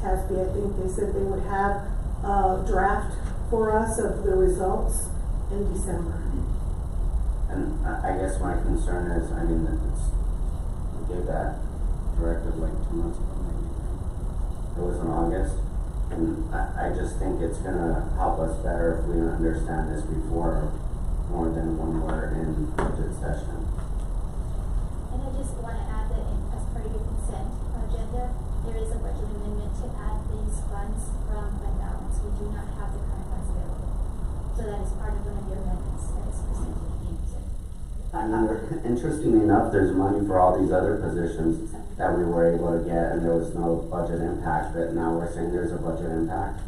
TASB. I think they said they would have a draft for us of the results in December. And I guess my concern is, we gave that directive like 2 months ago, maybe. It was in August, and I just think it's gonna help us better if we understand this before, more than when we're in budget session. And I just want to add that as part of your consent agenda, there is a budget amendment to add these funds from fund balance. We do not have the current funds available. So that is part of one of your amendments that is presented in consent. Interestingly enough, there's money for all these other positions that we were able to get, and there was no budget impact, but now we're saying there's a budget impact.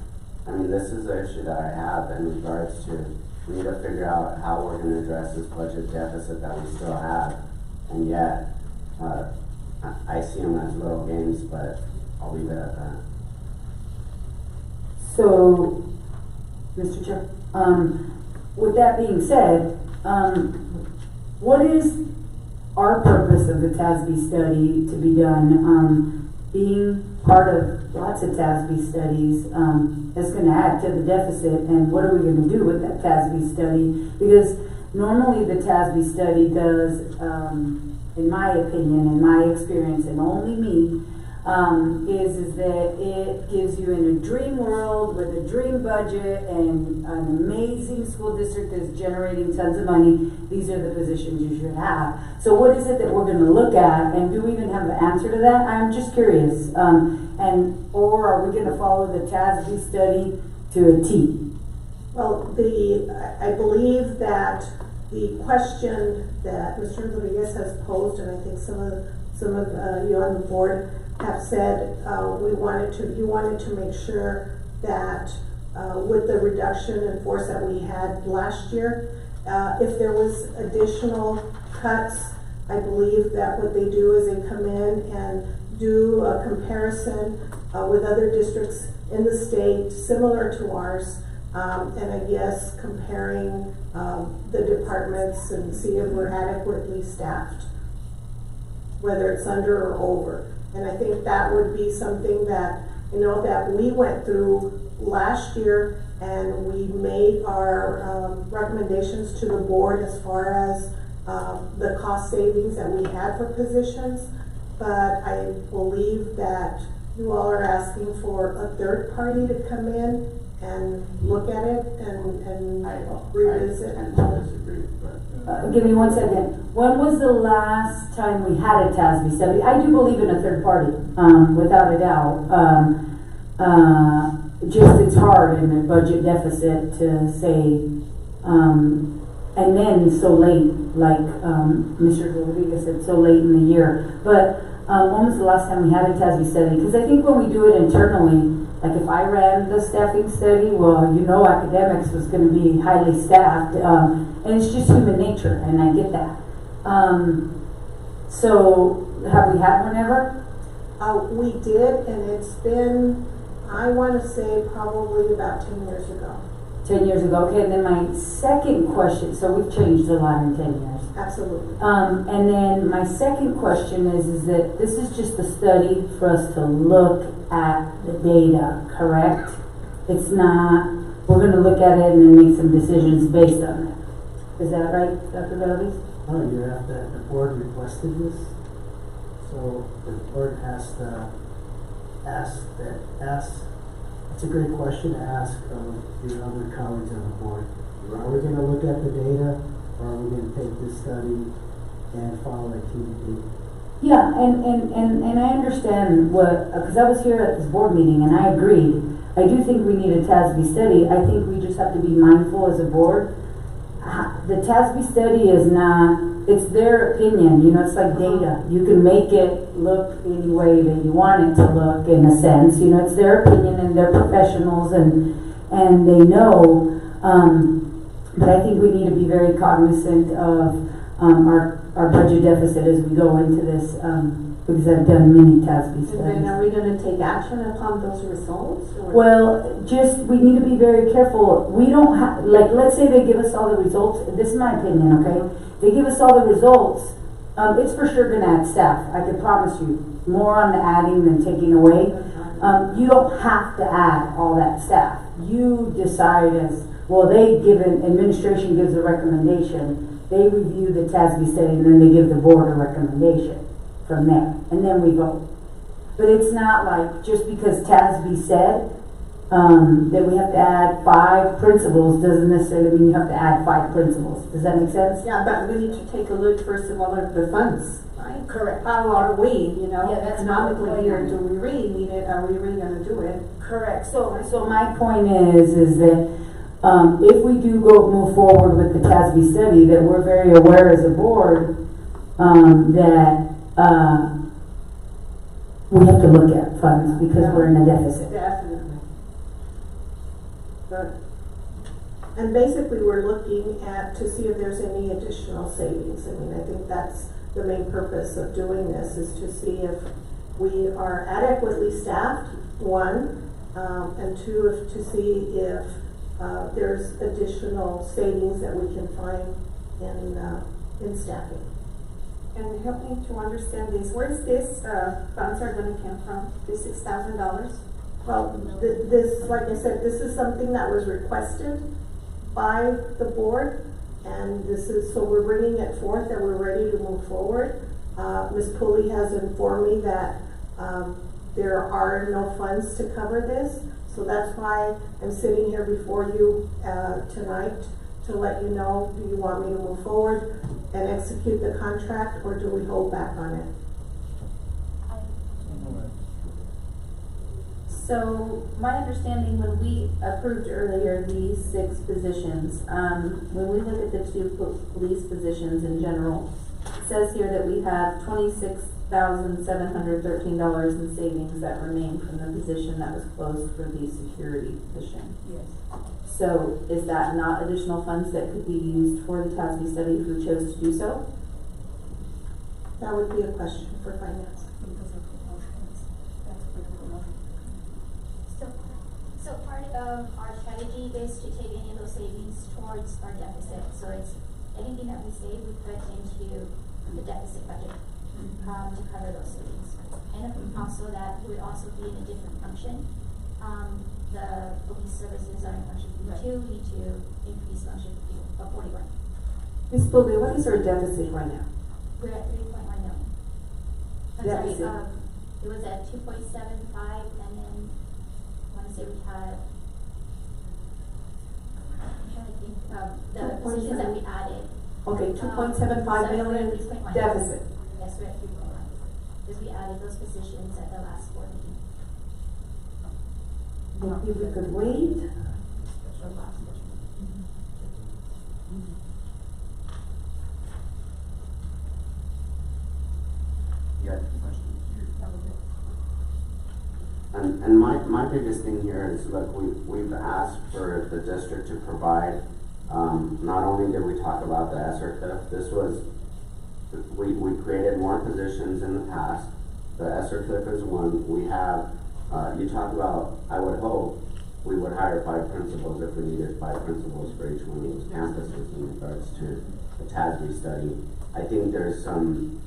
This is the issue that I have in regards to, we need to figure out how we're gonna address this budget deficit that we still have. And yet, I see them as little games, but I'll leave it at that. So, Mr. Chair, with that being said, what is our purpose of the TASB study to be done? Being part of lots of TASB studies is going to add to the deficit, and what are we going to do with that TASB study? Because normally the TASB study does, in my opinion, in my experience, and only me, is that it gives you in a dream world with a dream budget and an amazing school district that's generating tons of money. These are the positions you should have. So what is it that we're gonna look at, and do we even have an answer to that? I'm just curious. Or are we gonna follow the TASB study to a T? Well, I believe that the question that Mr. Rodriguez has posed, and I think some of you on the board have said, you wanted to make sure that with the reduction in force that we had last year, if there was additional cuts, I believe that what they do is they come in and do a comparison with other districts in the state similar to ours, and I guess comparing the departments and see if we're adequately staffed, whether it's under or over. And I think that would be something that, that we went through last year, and we made our recommendations to the board as far as the cost savings that we had for positions. But I believe that you all are asking for a third party to come in and look at it and revisit. I disagree, but. Give me 1 second. When was the last time we had a TASB study? I do believe in a third party, without a doubt. Just it's hard in a budget deficit to say, and then so late, like Mr. Rodriguez said, so late in the year. But when was the last time we had a TASB study? Because I think when we do it internally, like if I ran the staffing study, well, academics was going to be highly staffed, and it's just human nature, and I get that. So have we had one ever? We did, and it's been, I want to say probably about 10 years ago. 10 years ago, okay. And then my second question, so we've changed a lot in 10 years. Absolutely. And then my second question is that this is just a study for us to look at the data, correct? It's not, we're going to look at it and then make some decisions based on it. Is that right, Dr. Galvez? Oh, you have that, the board requested this, so the board has to ask, it's a great question to ask your other colleagues on the board. Are we gonna look at the data, or are we gonna take this study and follow it TBD? Yeah, and I understand because I was here at this board meeting and I agreed. I do think we need a TASB study. I think we just have to be mindful as a board. The TASB study is not, it's their opinion, it's like data. You can make it look any way that you want it to look in a sense, it's their opinion and they're professionals and they know, but I think we need to be very cognizant of our budget deficit as we go into this, because I've done many TASB studies. And then are we going to take action upon those results? Or? Well, we need to be very careful. We don't have, let's say they give us all the results. This is my opinion, okay? They give us all the results. It's for sure going to add staff. I can promise you. More on the adding than taking away. You don't have to add all that staff. You decide administration gives a recommendation. They review the TASB study and then they give the board a recommendation from there. And then we vote. But it's not like just because TASB said that we have to add 5 principals doesn't necessarily mean you have to add 5 principals. Does that make sense? Yeah, but we need to take a look first of all at the funds, right? Correct. How are we, that's economically here? Do we really need it? Are we really going to do it? Correct. So my point is that if we do move forward with the TASB study, that we're very aware as a board that we have to look at funds because we're in a deficit. Definitely. And basically we're looking to see if there's any additional savings. I think that's the main purpose of doing this, is to see if we are adequately staffed, 1, and 2, to see if there's additional savings that we can find in staffing. And help me to understand this. Where's this funds are going to come from? This $6,000? Well, this, like I said, this is something that was requested by the board, and so we're bringing it forth that we're ready to move forward. Ms. Pulley has informed me that there are no funds to cover this, so that's why I'm sitting here before you, tonight to let you know, do you want me to move forward and execute the contract, or do we hold back on it? So, my understanding when we approved earlier these 6 positions, when we look at the 2 police positions in general, it says here that we have $26,713 in savings that remain from the position that was closed for the security position. Yes. So, is that not additional funds that could be used for the TASB study if we chose to do so? That would be a question for finance. So part of our strategy is to take any of those savings towards our deficit. So it's anything that we save, we put into the deficit budget to cover those savings. And also that would also be in a different function. The police services are in function 2, we need to increase function 41. Ms. Bobby, what is our deficit right now? We're at 3.1 million. I'm Deficit. sorry, it was at 2.75 and then I want to say we had, I'm trying to think, the positions that we added. Okay, 2.75 million 3.1. deficit. Yes, we're at 3.1. Because we added those positions at the last board meeting. If we could wait. Yeah, and my biggest thing here is, look, we've asked for the district to provide, not only did we talk about the ESSER cliff, this was, we created more positions in the past. The ESSER cliff is one. We have, you talk about, I would hope we would hire 5 principals if we needed 5 principals for each one of those campuses in regards to the TASB study. I think there's some,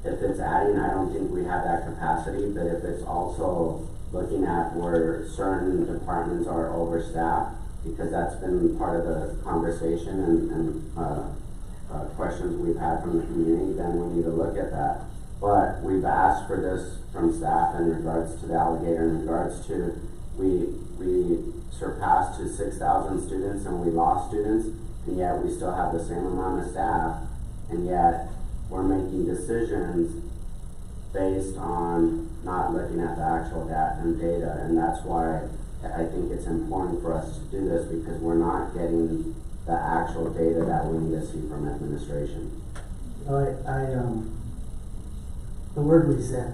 if it's adding, I don't think we have that capacity, but if it's also looking at where certain departments are overstaffed, because that's been part of the conversation and questions we've had from the community, then we need to look at that. But we've asked for this from staff in regards to the alligator, in regards to, we surpassed to 6,000 students and we lost students, and yet we still have the same amount of staff, and yet we're making decisions based on not looking at the actual data, and that's why I think it's important for us to do this, because we're not getting the actual data that we need to see from administration. The word reset,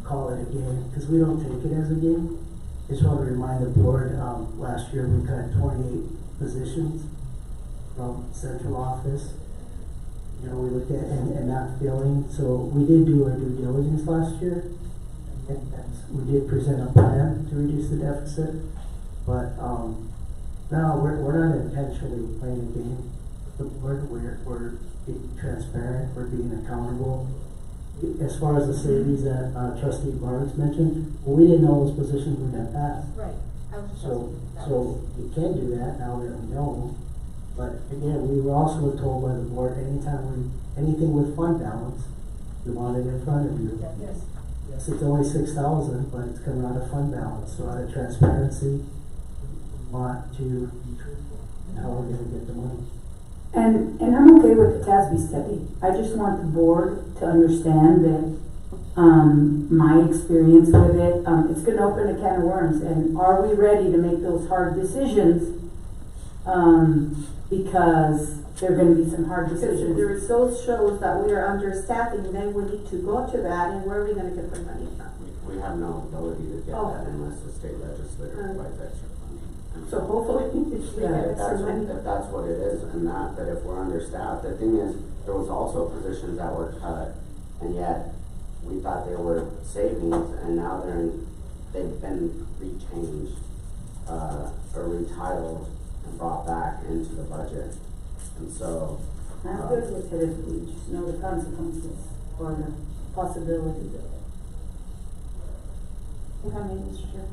call it a game, because we don't take it as a game. Just want to remind the board, last year we cut 28 positions from central office. You know, we look at and not filling, so we did do our due diligence last year. And we did present a plan to reduce the deficit, but no, we're not intentionally playing a game. We're being transparent, we're being accountable. As far as the savings that Trustee Barnes mentioned, well, we didn't know those positions would have passed. Right. So you can do that now that we know. But again, we were also told by the board, anything with fund balance, we want it in front of you. Yes. Yes, it's only 6,000, but it's coming out of fund balance. So out of transparency, we want to be truthful in how we're going to get the money. And I'm okay with the TASB study. I just want the board to understand that my experience with it, it's going to open a can of worms. And are we ready to make those hard decisions? Because there are going to be some hard decisions. Because there those shows that we are understaffing, then we need to go to that, and where are we going to get the money from? We have no ability to get that unless the state legislature provides extra funding. So hopefully, if that's what it is, and that if we're understaffed, the thing is, there was also positions that were cut, and yet we thought they were savings, and now they've been rechanged, or retitled and brought back into the budget. And so I'm good with it if we just know the consequences or the possibilities of it. If I may, Mr. Chair.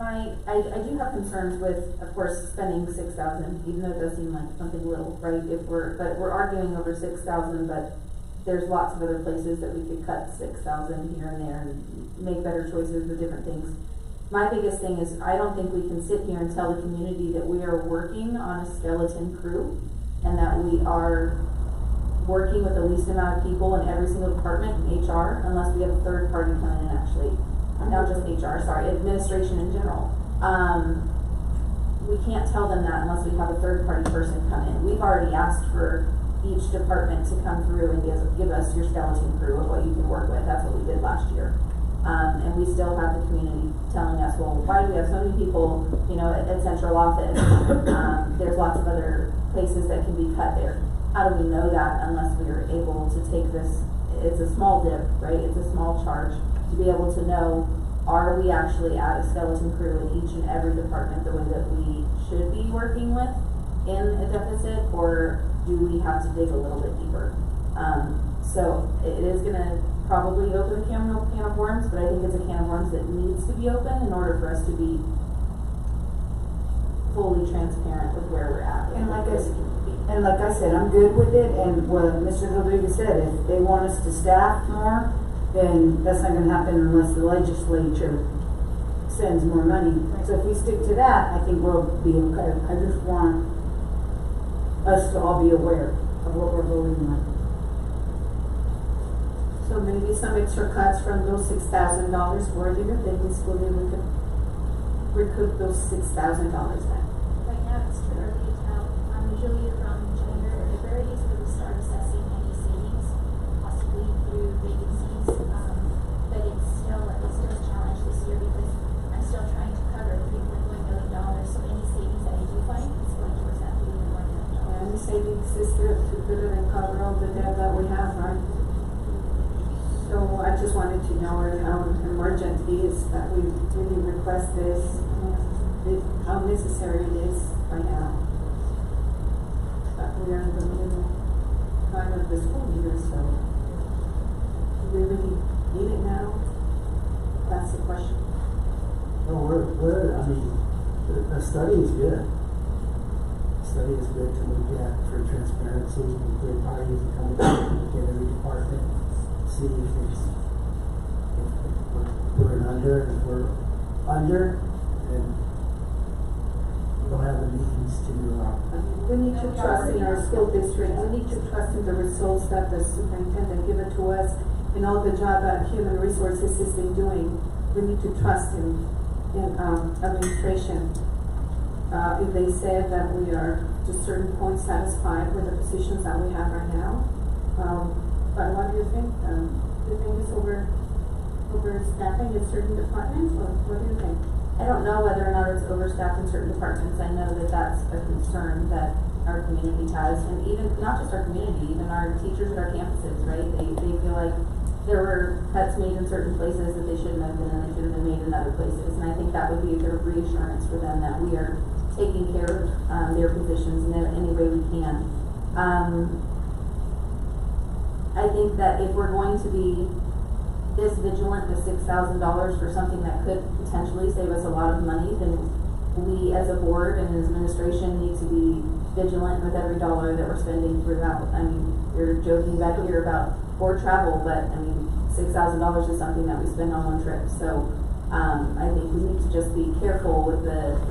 I do have concerns with, of course, spending 6,000, even though it does seem like something little, right? But we're arguing over 6,000, but there's lots of other places that we could cut 6,000 here and there and make better choices with different things. My biggest thing is I don't think we can sit here and tell the community that we are working on a skeleton crew and that we are working with the least amount of people in every single department in HR unless we have a third party come in and actually, not just HR, sorry, administration in general. We can't tell them that unless we have a third party person come in. We've already asked for each department to come through and give us your skeleton crew of what you can work with. That's what we did last year. And we still have the community telling us, well, why do we have so many people, at central office? There's lots of other places that can be cut there. How do we know that unless we are able to take this, it's a small dip, right? It's a small charge to be able to know, are we actually at a skeleton crew in each and every department the way that we should be working with in a deficit, or do we have to dig a little bit deeper? So it is gonna probably open a can of worms, but I think it's a can of worms that needs to be open in order for us to be fully transparent with where we're at. And like I said, I'm good with it, and what Mr. Rodriguez said, if they want us to staff more, then that's not gonna happen unless the legislature sends more money. So if we stick to that, I think we'll be okay. I just want us to all be aware of what we're voting on. So maybe some extra cuts from those $6,000 for the business school, we could recoup those $6,000 back. Right now, it's too early to tell. Usually around January, February is where we start assessing any savings, possibly through vacancies. But it's still a challenge this year because I'm still trying to cover $3.1 million. So any savings that I do find is going towards that $3.1 million. And savings is good to put it and cover all the debt that we have, right? So I just wanted to know how emergent it is that we really request this, how necessary it is right now. But we are in the middle kind of the school year, so do we really need it now? That's the question. No, a study is good. A study is good to look at for transparency and third parties and come look at every department. See if we're under, and if we're under, then we'll have the means to we need to trust in our school district. We need to trust in the results that the superintendent given to us and all the job that human resources has been doing. We need to trust in administration. If they said that we are to a certain point satisfied with the positions that we have right now, but what do you think? Do you think it's overstaffing in certain departments, or what do you think? I don't know whether or not it's overstaffed in certain departments. I know that that's a concern that our community has, and even, not just our community, even our teachers at our campuses, right? They feel like there were cuts made in certain places that they shouldn't have been, and they should have been made in other places. And I think that would be a good reassurance for them that we are taking care of their positions in any way we can. I think that if we're going to be this vigilant with $6,000 for something that could potentially save us a lot of money, then we as a board and as administration need to be vigilant with every dollar that we're spending throughout. I mean, you're joking back here about board travel, but I mean, $6,000 is something that we spend on one trip. So I think we need to just be careful with the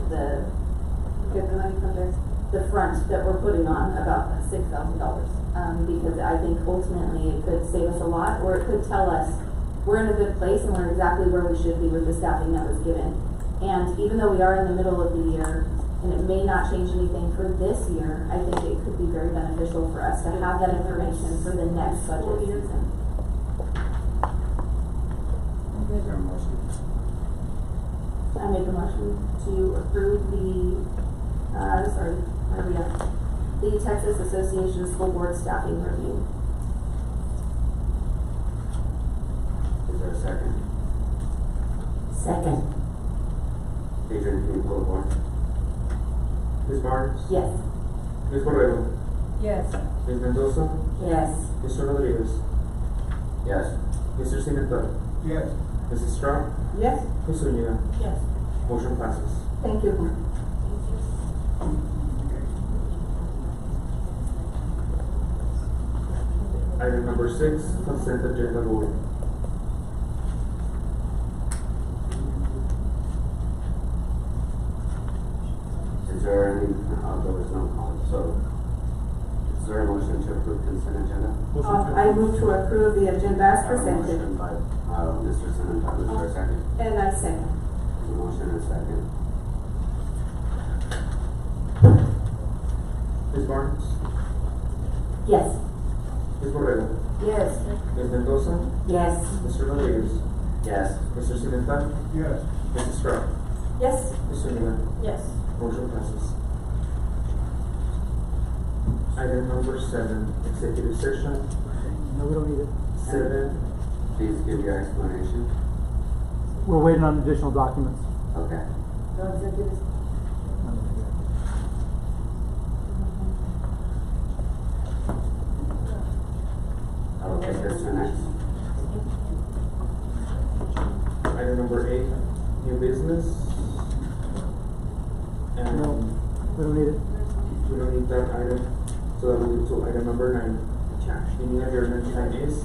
front that we're putting on about $6,000. Because I think ultimately it could save us a lot, or it could tell us we're in a good place and we're exactly where we should be with the staffing that was given. And even though we are in the middle of the year, and it may not change anything for this year, I think it could be very beneficial for us to have that information for the next budget season. I make a motion to approve the Texas Association of School Board Staffing Review. Is there a second? Second. Adrian, can you pull the board? Ms. Barnes? Yes. Ms. Borrego? Yes. Ms. Mendoza? Yes. Mr. Rodriguez? Yes. Mr. Cimental? Yes. Mrs. Strong? Yes? Ms. Zúñiga? Yes. Motion passes. Thank you. Item number 6, consent agenda voting. Is there any, there was no call, so is there a motion to approve consent agenda? I move to approve the agenda as presented. Motion by, Mr. Simmons, is there a second? And I second. There's a motion and a second. Ms. Barnes? Yes. Ms. Borrego? Yes. Ms. Mendoza? Yes. Mr. Rodriguez? Yes. Mr. Simental? Yes. Mrs. Strong? Yes. Mr. Newman? Yes. Motion passes. Item number 7, executive session. No, we don't need it. 7. Please give your explanation. We're waiting on additional documents. Okay. No executive. I will take this to next. Item number 8, new business. And No, we don't need it. we don't need that item, so that will lead to item number 9. Meeting adjournment time is